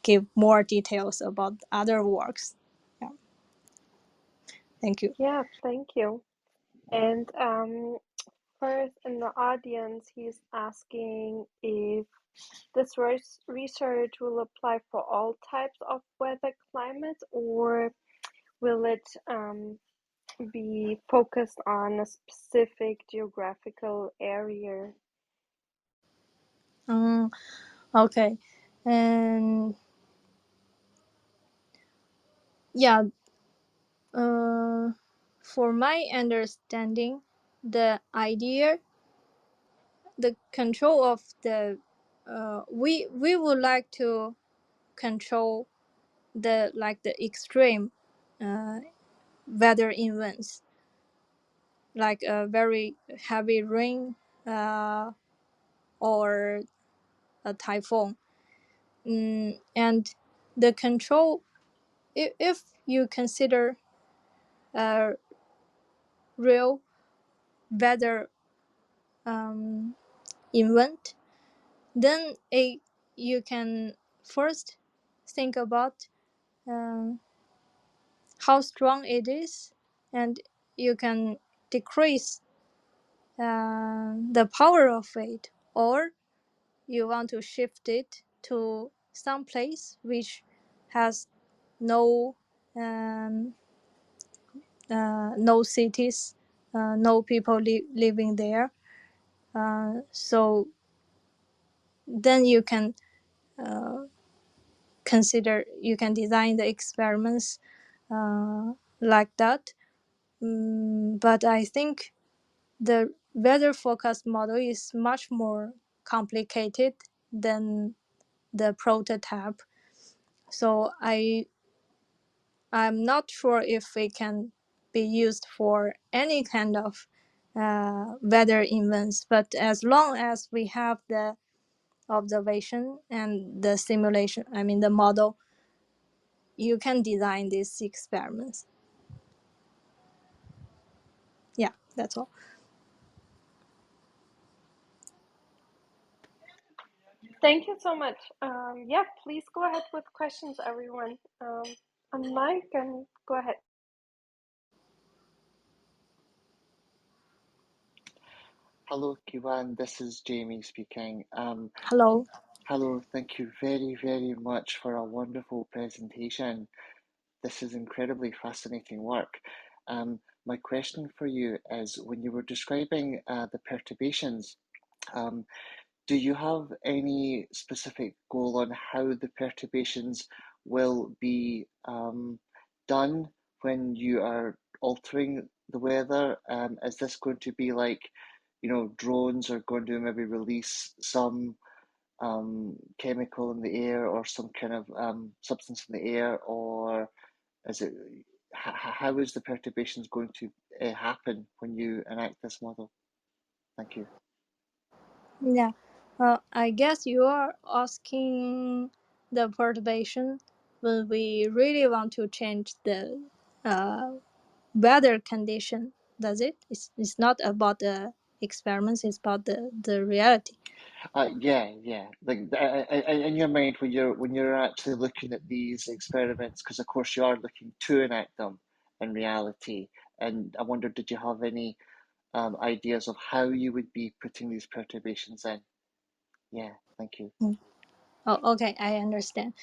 give more details about other works. Yeah, thank you. Yeah, thank you. And first in the audience, he's asking if this research will apply for all types of weather climates, or will it be focused on a specific geographical area? Okay, and yeah, for my understanding, the idea, the control of the we would like to control the like the extreme uh, weather events, like a very heavy rain or a typhoon. And the control, if you consider a real weather event, then you can first think about um, how strong it is, and you can decrease the power of it, or you want to shift it to some place which has no um, no cities, no people living there. So then you can consider, you can design the experiments like that. But I think the weather forecast model is much more complicated than the prototype. So I'm not sure if it can be used for any kind of weather events, but as long as we have the observation and the simulation, I mean the model, you can design these experiments. Yeah, that's all. Thank you so much. Yeah, please go ahead with questions, everyone. On mic and go ahead. Hello, Kiwan. This is Jamie speaking. Hello. Hello. Thank you very, very much for a wonderful presentation. This is incredibly fascinating work. My question for you is, when you were describing the perturbations, um, do you have any specific goal on how the perturbations will be done when you are altering the weather? Is this going to be like, drones are going to maybe release some chemical in the air or some kind of substance in the air, or is it how is the perturbations going to happen when you enact this model? Thank you. Yeah. I guess you are asking the perturbation when we really want to change the uh, weather condition, does it? It's not about the experiments, it's about the reality. Yeah. Like in your mind, when you're actually looking at these experiments, because of course you are looking to enact them in reality. And I wonder, did you have any ideas of how you would be putting these perturbations in? Yeah, thank you. Mm. Oh, okay, I understand.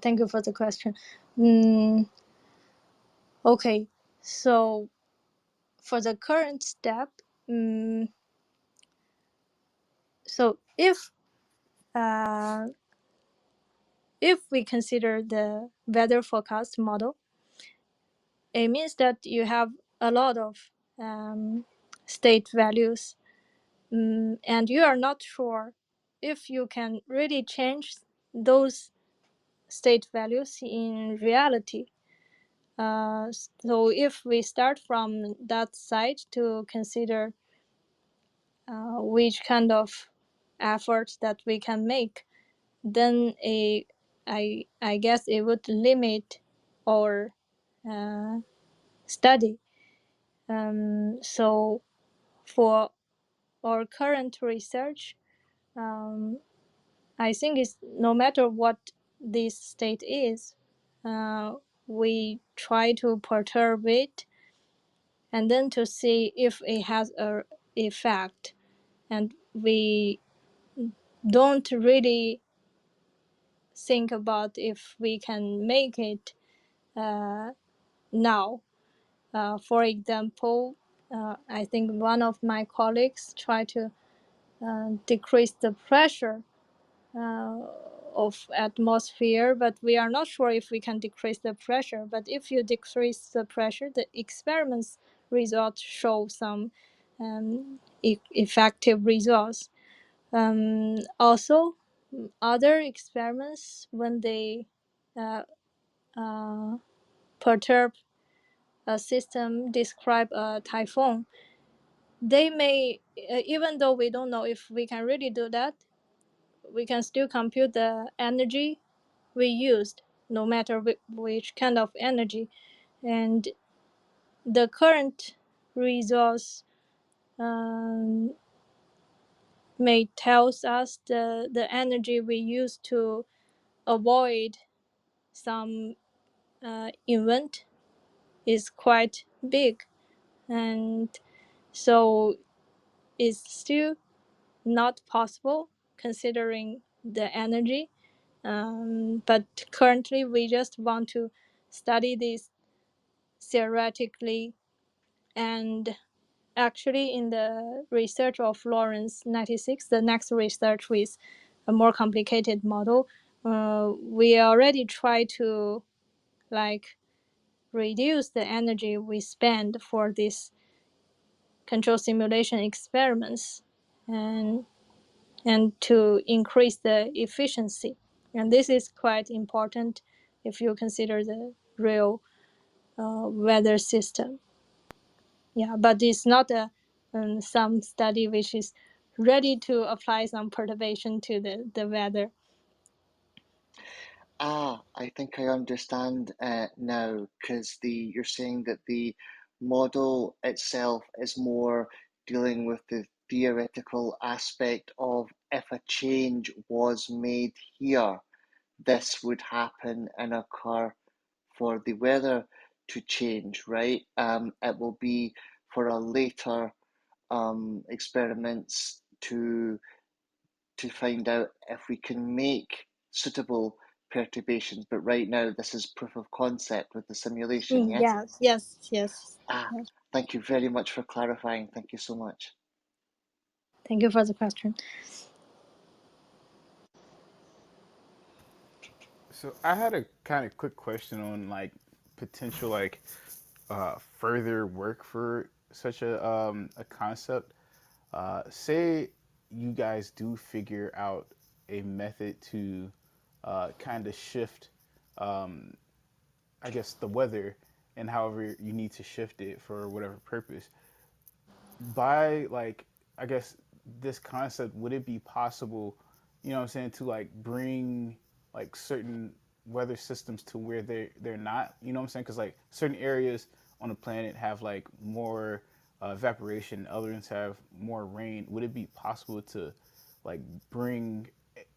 Thank you for the question. Mm, okay, so for the current step, so uh, if we consider the weather forecast model, it means that you have a lot of state values, and you are not sure if you can really change those state values in reality. So if we start from that side to consider which kind of effort that we can make, then I guess it would limit our uh, study. So for our current research, um, I think it's no matter what this state is, uh, we try to perturb it and then to see if it has a effect. And we don't really think about if we can make it uh, now. For example, I think one of my colleagues tried to decrease the pressure uh, of atmosphere, but we are not sure if we can decrease the pressure. But if you decrease the pressure, the experiments results show some effective results. Also, other experiments when they uh, uh, perturb a system, describe a typhoon, they may, even though we don't know if we can really do that, we can still compute the energy we used, no matter which kind of energy. And the current results um, may tells us the energy we use to avoid some event is quite big, and so it's still not possible considering the energy. But currently, we just want to study this theoretically, and actually, in the research of Lawrence 96, the next research with a more complicated model, we already try to like reduce the energy we spend for these control simulation experiments, and to increase the efficiency. And this is quite important if you consider the real weather system. Yeah, but it's not a some study which is ready to apply some perturbation to the weather. I think I understand now, because you're saying that the model itself is more dealing with the theoretical aspect of, if a change was made here, this would happen and occur for the weather to change, right? It will be for a later experiments to find out if we can make suitable perturbations. But right now, this is proof of concept with the simulation, yes? Yes, yes, yes, Ah, yes. thank you very much for clarifying. Thank you so much. Thank you for the question. So I had a kind of quick question on like potential further work for such a concept. Say you guys do figure out a method to kind of shift, I guess, the weather and however you need to shift it for whatever purpose. By like, I guess this concept, would it be possible, you know what I'm saying, to like bring like certain weather systems to where they're not, you know what I'm saying? Because like certain areas on the planet have like more evaporation, others have more rain. Would it be possible to like bring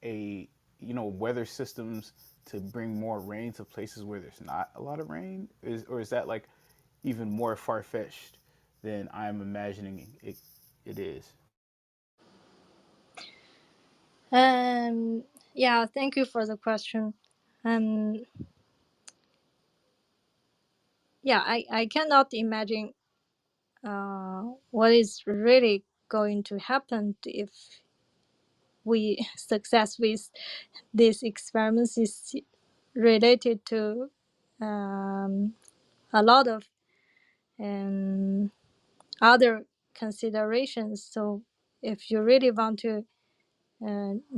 a, you know, weather systems to bring more rain to places where there's not a lot of rain? Is that like even more far fetched than I'm imagining it is? Um, yeah, thank you for the question. Um, yeah, I cannot imagine what is really going to happen if we success with these experiments is related to a lot of um, other considerations. So if you really want to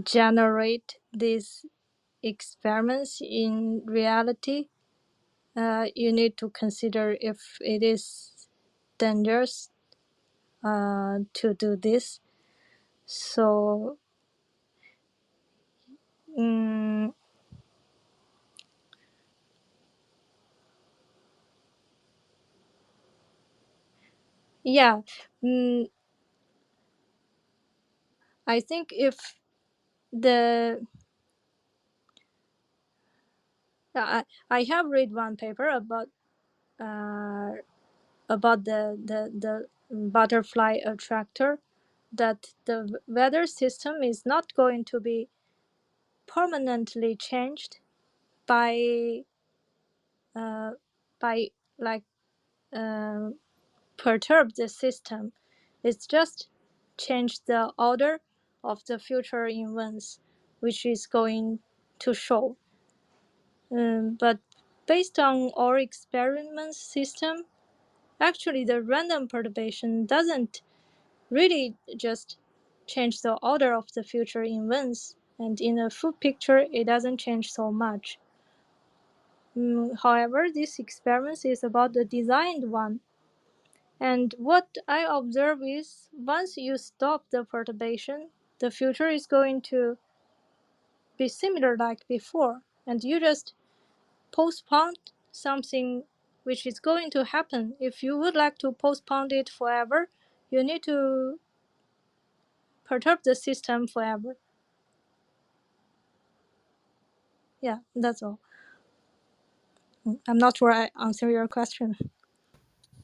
generate these experiments in reality, you need to consider if it is dangerous to do this. So, mm, yeah, mm, I think if the I have read one paper uh, about the butterfly attractor, that the weather system is not going to be permanently changed by uh, by like uh, perturb the system. It's just change the order of the future events, which is going to show. But based on our experiment system, actually the random perturbation doesn't really just change the order of the future events, and in a full picture it doesn't change so much. However, this experiment is about the designed one, and what I observe is once you stop the perturbation, the future is going to be similar like before, and you just postpone something which is going to happen. If you would like to postpone it forever, you need to perturb the system forever. Yeah, that's all. I'm not sure I answer your question.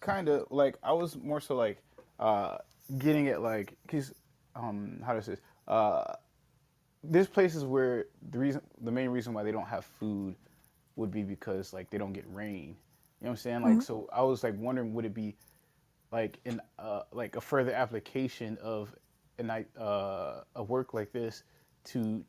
Kind of like, I was more so like uh getting at like, because how does this there's places where the main reason why they don't have food would be because like they don't get rain. You know what I'm saying? Like, Mhm. so I was like wondering, would it be like in like a further application of a work like this to,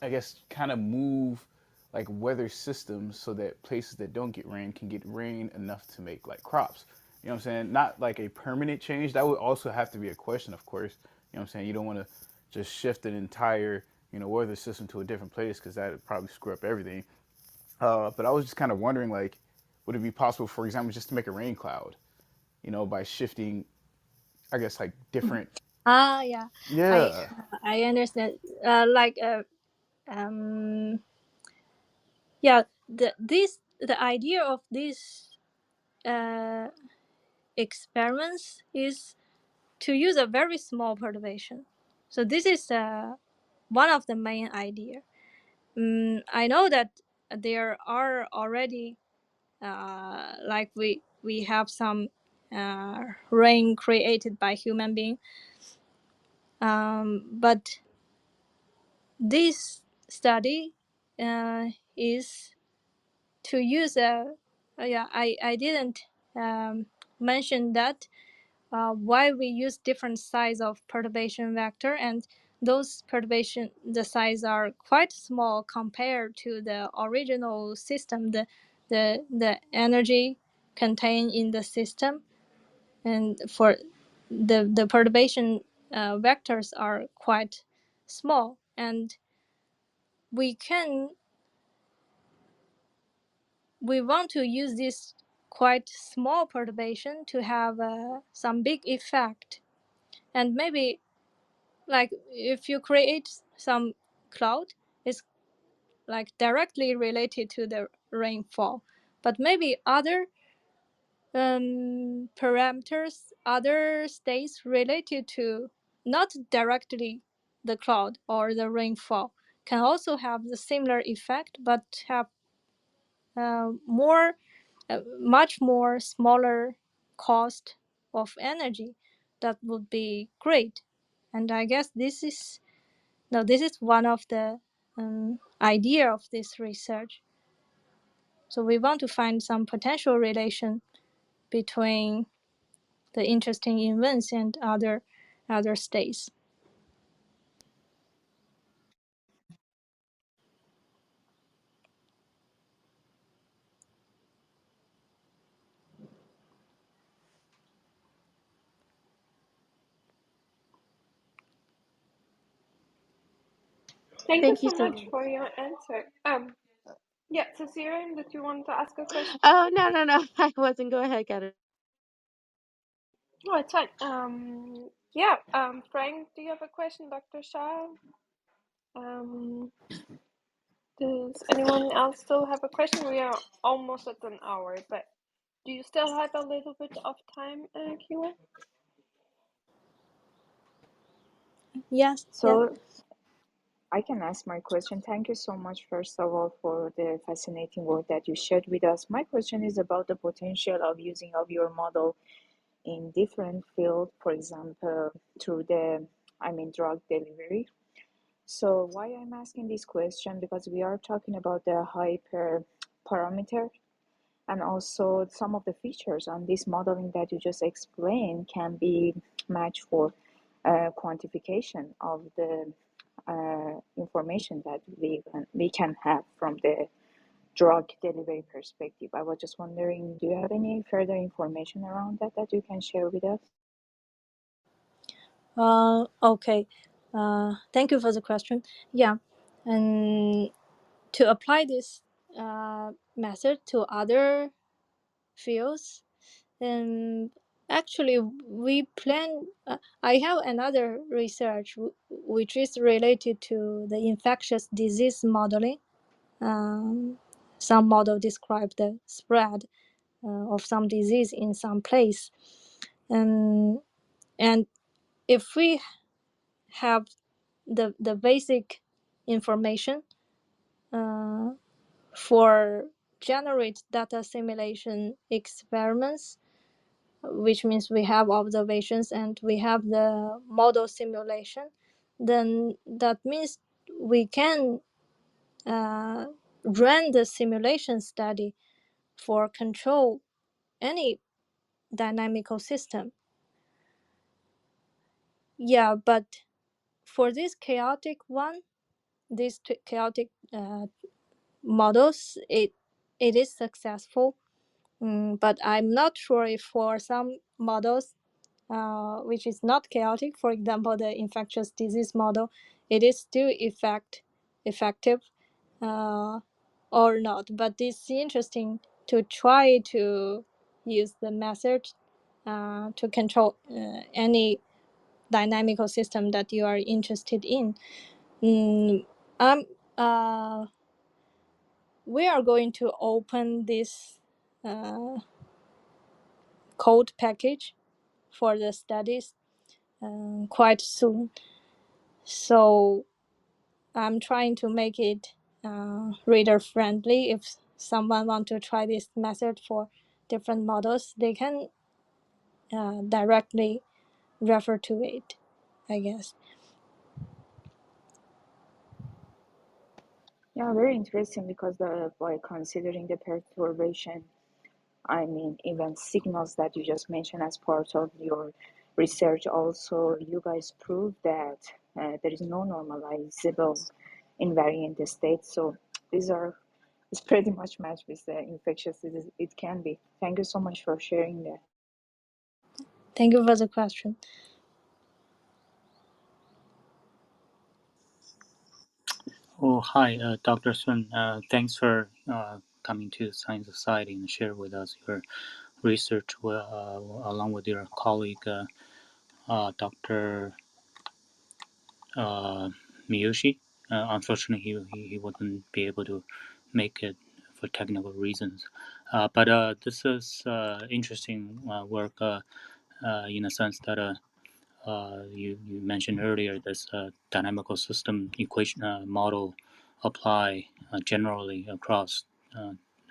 I guess, kind of move like weather systems so that places that don't get rain can get rain enough to make like crops. You know what I'm saying? Not like a permanent change. That would also have to be a question, of course. You know what I'm saying? You don't want to just shift an entire, you know, weather system to a different place, because that would probably screw up everything. But I was just kind of wondering, like, would it be possible, for example, just to make a rain cloud, you know, by shifting, I guess, like different. Yeah, I Yeah. I understand. Like um, yeah, the idea of these uh experiments is to use a very small perturbation. So this is one of the main idea. I know that there are already like we have some rain created by human being, but this study is to use a yeah, I didn't mention that why we use different size of perturbation vector, and those perturbation the size are quite small compared to the original system, the energy contained in the system, and for the perturbation vectors are quite small, and we can we want to use this quite small perturbation to have some big effect. And maybe like if you create some cloud, it's like directly related to the rainfall. But maybe other parameters, other states related to not directly the cloud or the rainfall can also have the similar effect, but have much more smaller cost of energy. That would be great. And I guess this is one of the idea of this research. So we want to find some potential relation between the interesting events and other states. Thank you Thank you so so much much. for your answer. Yeah, Cecilia, did you want to ask a question? Oh, no, no, no. I wasn't. Go ahead, Karen. Oh, it's fine. Yeah. Frank, do you have a question, Dr. Shah? Um, does anyone else still have a question? We are almost at an hour, but do you still have a little bit of time, Kiwa? Yes, yeah. So I can ask my question. Thank you so much, first of all, for the fascinating work that you shared with us. My question is about the potential of using of your model in different field, for example, through drug delivery. So why I'm asking this question, because we are talking about the hyper parameter, and also some of the features on this modeling that you just explained can be matched for quantification of the information that we can have from the drug delivery perspective. I was just wondering, do you have any further information around that that you can share with us? Okay. Thank you for the question. Yeah, and to apply this method to other fields, and actually we plan. I have another research which is related to the infectious disease modeling. Some model describe the spread of some disease in some place, and and if we have the basic information uh, for generate data simulation experiments, which means we have observations and we have the model simulation, then that means we can uh, run the simulation study for control any dynamical system. Yeah, but for this chaotic one, these chaotic models, it is successful. But I'm not sure if for some models which is not chaotic, for example the infectious disease model, it is still effective uh, or not. But it's interesting to try to use the method to control any dynamical system that you are interested in. Mm, I'm we are going to open this uh, code package for the studies quite soon. So I'm trying to make it reader friendly. If someone want to try this method for different models, they can directly refer to it, I guess. Yeah, very interesting, because by considering the perturbation, even signals that you just mentioned as part of your research, also you guys proved that there is no normalizable invariant state. So these are it's pretty much matched with the infectious disease. It can be. Thank you so much for sharing that. Thank you for the question. Oh, hi, Dr. Sun. Thanks for coming to Science Society and share with us your research along with your colleague, Dr. Miyoshi. Unfortunately, he wouldn't be able to make it for technical reasons. But this is interesting work in a sense that you mentioned earlier this dynamical system equation model apply generally across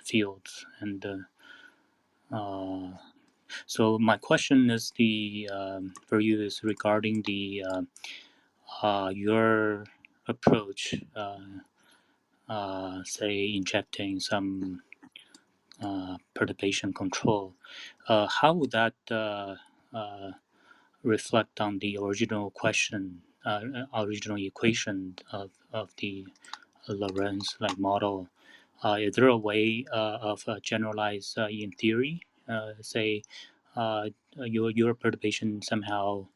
fields. And so my question is for you is regarding the your approach, say injecting some perturbation control. How would that reflect on the original question, original equation of the Lorentz like model? Is there a way of generalize in theory? Say your perturbation somehow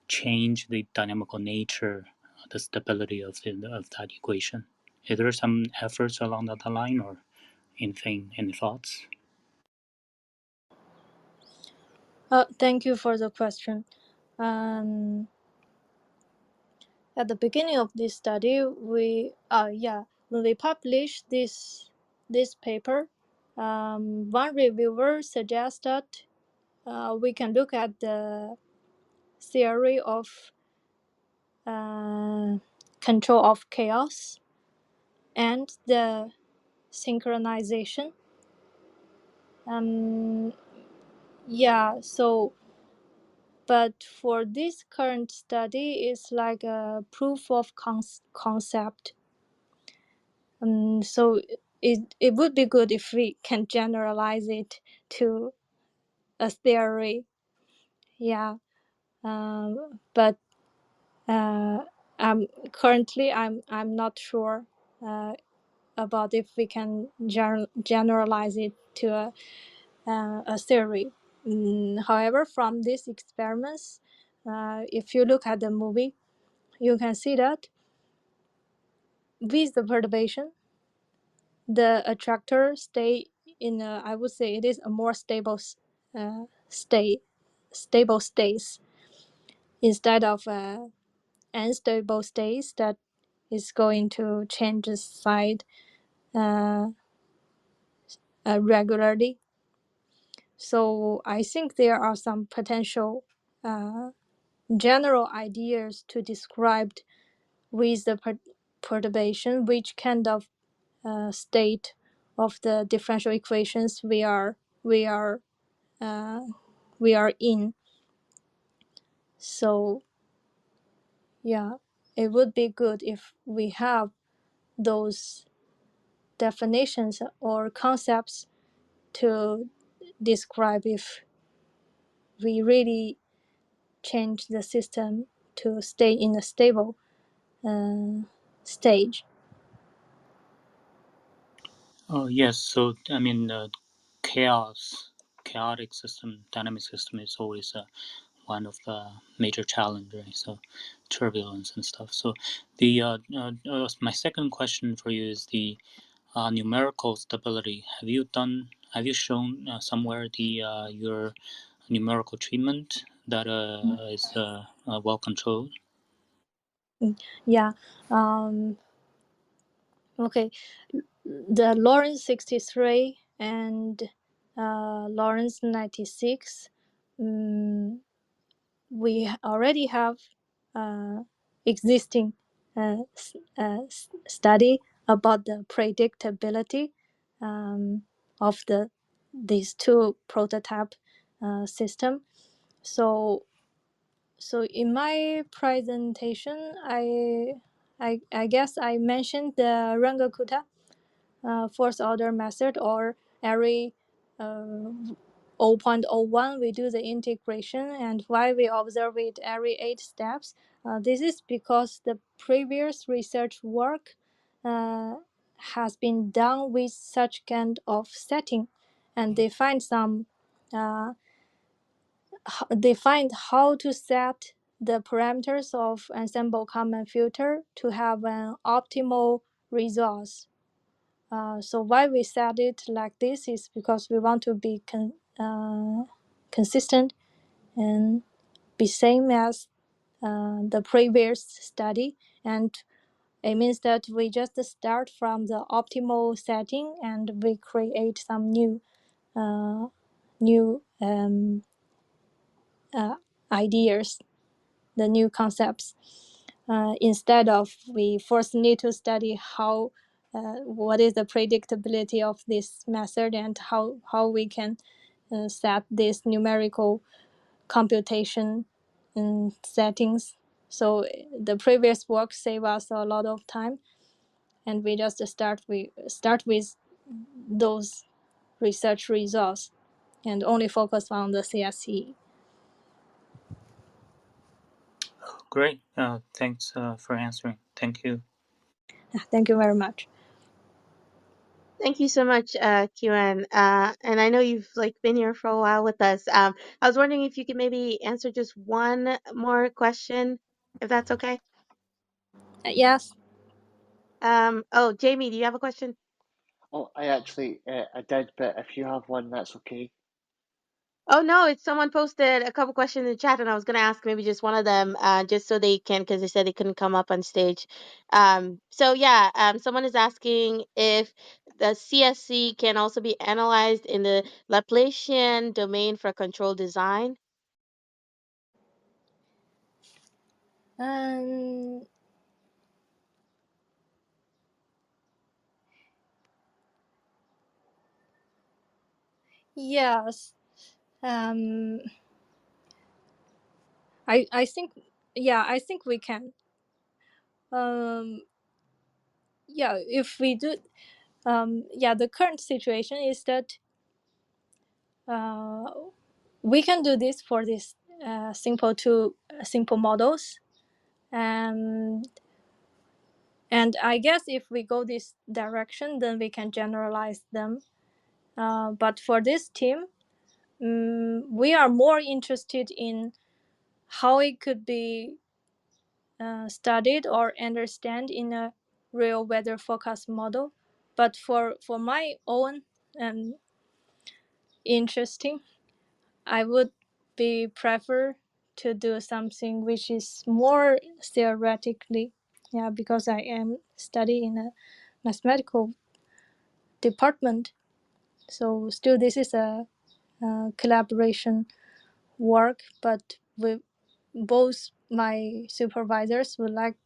change the dynamical nature, the stability of that equation. Is there some efforts along that line or anything? Any thoughts? Thank you for the question. Um, at the beginning of this study, when we published this paper, one reviewer suggested we can look at the theory of control of chaos and the synchronization. Um, so but for this current study, it's like a proof of concept. So it would be good if we can generalize it to a theory. Yeah. But I'm not sure about if we can generalize it to a theory. However, from these experiments, if you look at the movie, you can see that with the perturbation, the attractor stay in a, I would say it is a more stable state, stable states instead of unstable states that is going to change the side uh, regularly. So I think there are some potential general ideas to describe with the perturbation which kind of state of the differential equations we are uh, we are in. So yeah, it would be good if we have those definitions or concepts to describe if we really change the system to stay in a stable stage. Oh yes. So I mean, chaotic system, dynamic system is always one of the major challenges, right? So turbulence and stuff. So the my second question for you is the numerical stability. Have you shown somewhere the your numerical treatment that is well controlled? Yeah. Okay. The Lawrence 63 and Lawrence 96. Um, we already have existing study about the predictability of these two prototype system. So in my presentation, I guess I mentioned the Runge-Kutta fourth order method, or every uh, zero point zero 0.01 we do the integration, and why we observe it every 8 steps. This is because the previous research work has been done with such kind of setting, and they find uh, they find how to set the parameters of ensemble common filter to have an optimal results. So why we set it like this is because we want to be consistent and be same as the previous study, and it means that we just start from the optimal setting and we create some uh, new ideas, the new concepts. Instead of we first need to study how what is the predictability of this method and how we can set this numerical computation settings. So the previous work saved us a lot of time, and we just start with those research results and only focus on the CSE. Great. Thanks for answering. Thank you. Thank you very much. Thank you so much, QN. And I know you've like been here for a while with us. I was wondering if you could maybe answer just one more question, if that's okay. Yes. Oh, Jamie, do you have a question? Oh, I did, but if you have one, that's okay. Oh no, it's someone posted a couple questions in the chat, and I was gonna ask maybe just one of them, just so they can, because they said they couldn't come up on stage. So yeah, someone is asking if the CSC can also be analyzed in the Laplacian domain for control design. Um, yes. Um, I think, yeah, I think we can. Yeah, if we do, yeah, the current situation is that uh, we can do this for this simple models, and I guess if we go this direction, then we can generalize them. But for this team, we are more interested in how it could be studied or understand in a real weather forecast model. But for my own interesting, I would be prefer to do something which is more theoretically, yeah, because I am studying in a mathematical department. So still, this is a collaboration work, but with both my supervisors would like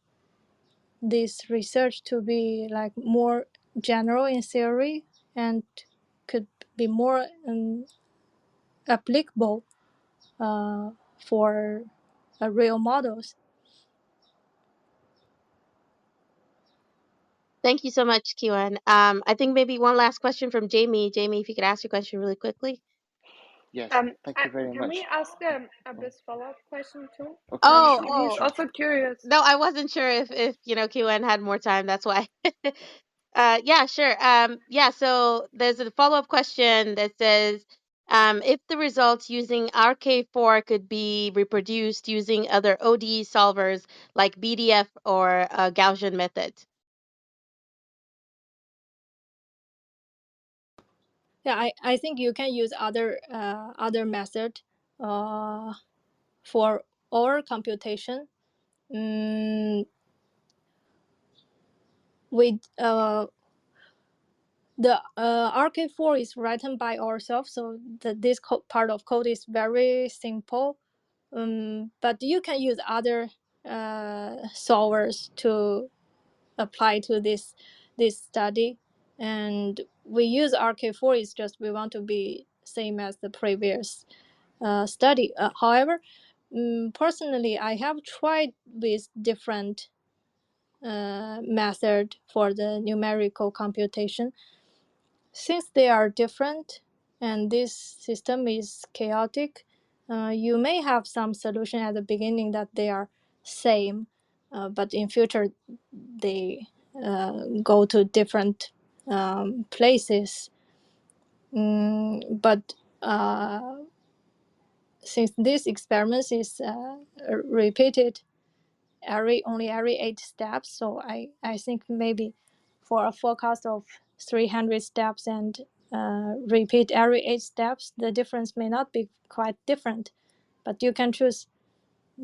this research to be like more general in theory and could be more applicable uh, for real models. Thank you so much, QN. I think maybe one last question from Jamie. Jamie, if you could ask your question really quickly. Yes, thank I, you very can we much. ask a bit follow-up question too? Okay, sure, He's Oh, sure. also curious. no, I wasn't sure if QN had more time. That's why. Yeah, sure. Yeah, so there's a follow-up question that says, if the results using RK4 could be reproduced using other ODE solvers like BDF or Gaussian method. Yeah, I think you can use other method for our computation. With the RK4 is written by ourselves, so this part of code is very simple. But you can use other solvers to apply to this study, and we use RK4 is just we want to be same as the previous study. However, personally, I have tried with different method for the numerical computation. Since they are different and this system is chaotic, you may have some solution at the beginning that they are same, but in future they go to different places. But since this experiment is repeated only every 8 steps, so I think maybe for a forecast of 300 steps and repeat every 8 steps, the difference may not be quite different, but you can choose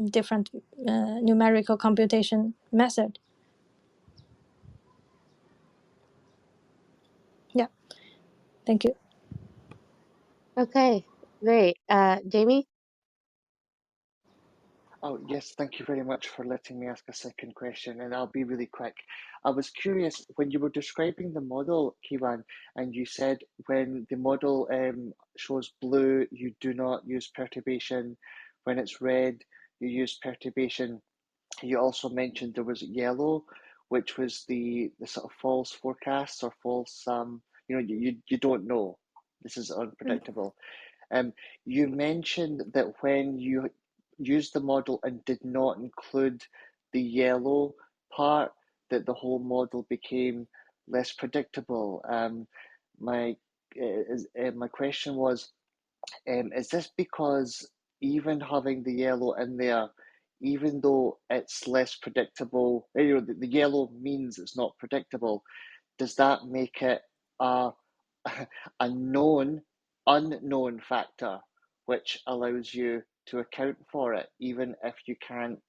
different numerical computation method. Yeah, thank you. Okay, great. Jamie? Oh, yes, thank you very much for letting me ask a second question, and I'll be really quick. I was curious when you were describing the model, Kiwan, and you said when the model shows blue, you do not use perturbation. When it's red, you use perturbation. You also mentioned there was yellow, which was the sort of false forecasts or false, you don't know. This is unpredictable. Um, you mentioned that when you used the model and did not include the yellow part, that the whole model became less predictable. My my question was, is this because even having the yellow in there, even though it's less predictable, the yellow means it's not predictable, does that make it a a known unknown factor which allows you to account for it even if you can't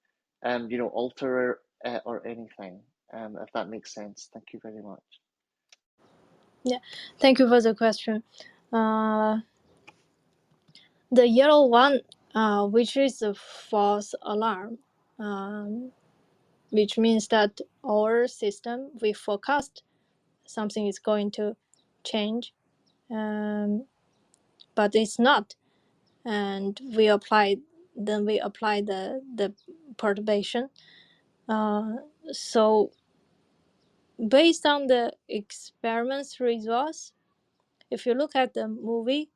alter it or anything, if that makes sense. Thank you very much. Yeah, thank you for the question. The yellow one, which is a false alarm, um, which means that our system, we forecast something is going to change, but it's not, and we apply the perturbation. So based on the experiments results, if you look at the movie,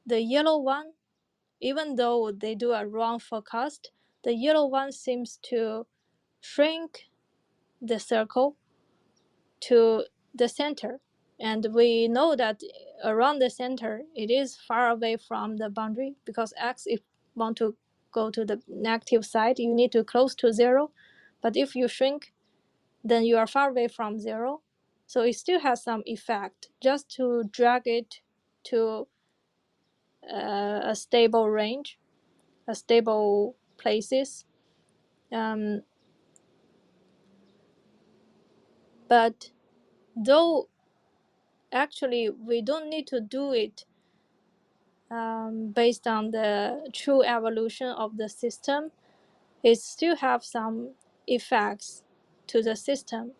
the yellow one, even though they do a wrong forecast, the yellow one seems to shrink the circle to the center. And we know that around the center, it is far away from the boundary, because x, if you want to go to the negative side, you need to close to 0. But if you shrink, then you are far away from 0. So it still has some effect just to drag it to a stable range, a stable places. Um, but though actually we don't need to do it based on the true evolution of the system, it still have some effects to the system.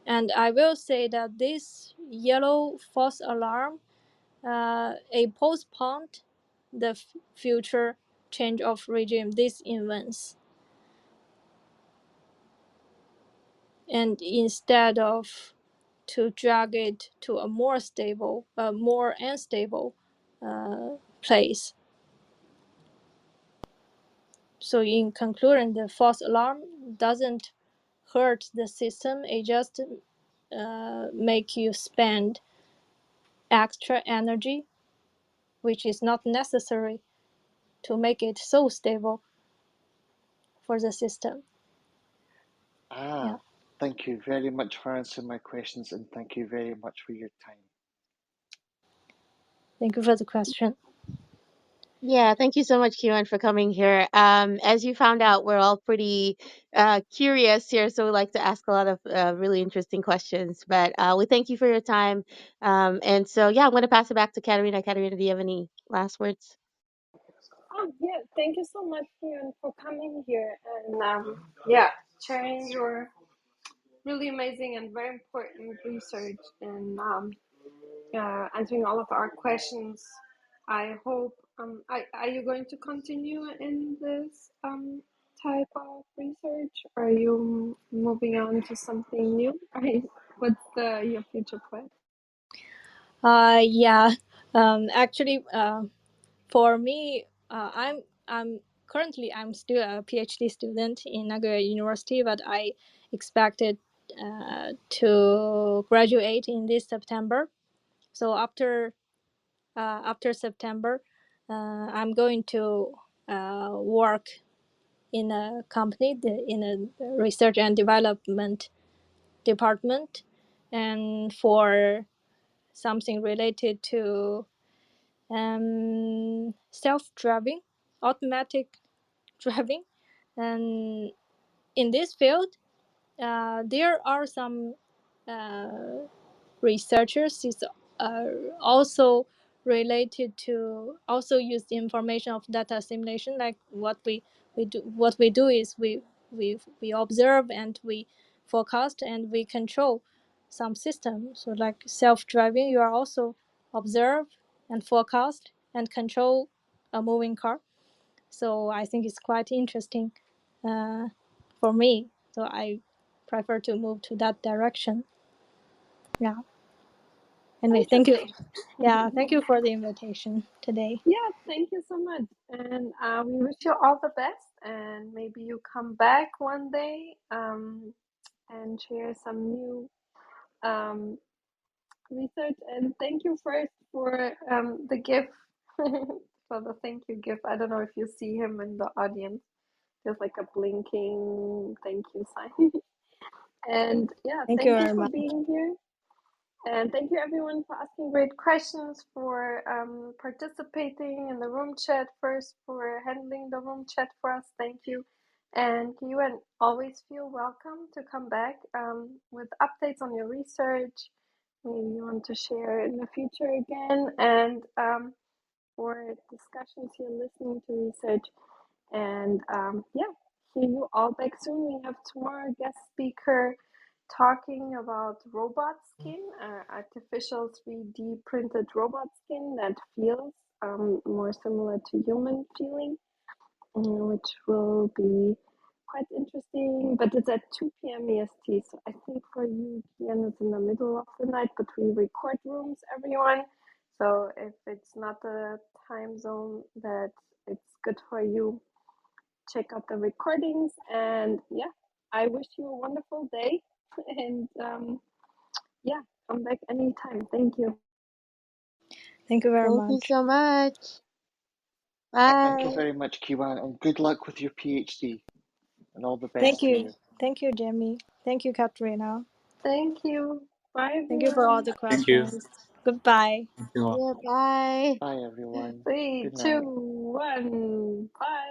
And I will say that this yellow false alarm, it postponed the future change of regime, these events. And instead of to drag it to a more stable, more unstable place. So in conclusion, the false alarm doesn't hurt the system. It just make you spend extra energy, which is not necessary to make it so stable for the system. Yeah, Thank you very much for answering my questions, and thank you very much for your time. thank you for the question. Yeah, thank you so much, Kiwan, for coming here. As you found out, we're all pretty curious here, so we like to ask a lot of really interesting questions. But we thank you for your time. And so, yeah, I'm going to pass it back to Katerina. Katerina, do you have any last words? Oh yeah, thank you so much for coming here and yeah, sharing your really amazing and very important research and answering all of our questions. I hope. Are you going to continue in this type of research? Or are you moving on to something new? What's your future plan? Yeah, actually, for me, I'm currently I'm still a PhD student in Nagoya University, but I expected to graduate in this September. So after September, I'm going to work in a company, in a research and development department, and for something related to self-driving, automatic driving. And in this field, there are some researchers is also related to also use the information of data simulation. Like what we do is we observe and we forecast and we control some system. So like self-driving, you are also observe and forecast and control a moving car. So I think it's quite interesting uh, for me. So I prefer to move to that direction. Yeah. Anyway, thank you. Interesting. Yeah, thank you for the invitation today. Yeah, thank you so much. And we wish you all the best. And maybe you come back one day and share some new um, research. And thank you first for the gift, for the thank you gift. I don't know if you see him in the audience. There's like a blinking thank you sign. And yeah, Thank you thank you very for much. being here. And thank you everyone for asking great questions, for participating in the room chat, first for handling the room chat for us. Thank you. And you and always feel welcome to come back with updates on your research. Maybe you want to share in the future again. And for discussions here, listening to research. And yeah, see you all back soon. We have tomorrow a guest speaker talking about robot skin, artificial 3D printed robot skin that feels more similar to human feeling, which will be quite interesting. But it's at 2 p.m. EST, so I think for you, Kian, it's in the middle of the night, but we record rooms, everyone. So if it's not the time zone that it's good for you, check out the recordings. And yeah, I wish you a wonderful day. And yeah, come back anytime. Thank you. Thank you very Thank you much. so much. Thank you Bye. very much, Kiwan, and good luck with your PhD, and all the Thank best to you. you. Thank you, Jamie. Thank you, Katrina. Thank you. Bye, Thank you for all everyone. the Thank you. questions. Goodbye. Thank you all. Yeah, bye. Bye, everyone. Three, Good two, night. one. Bye.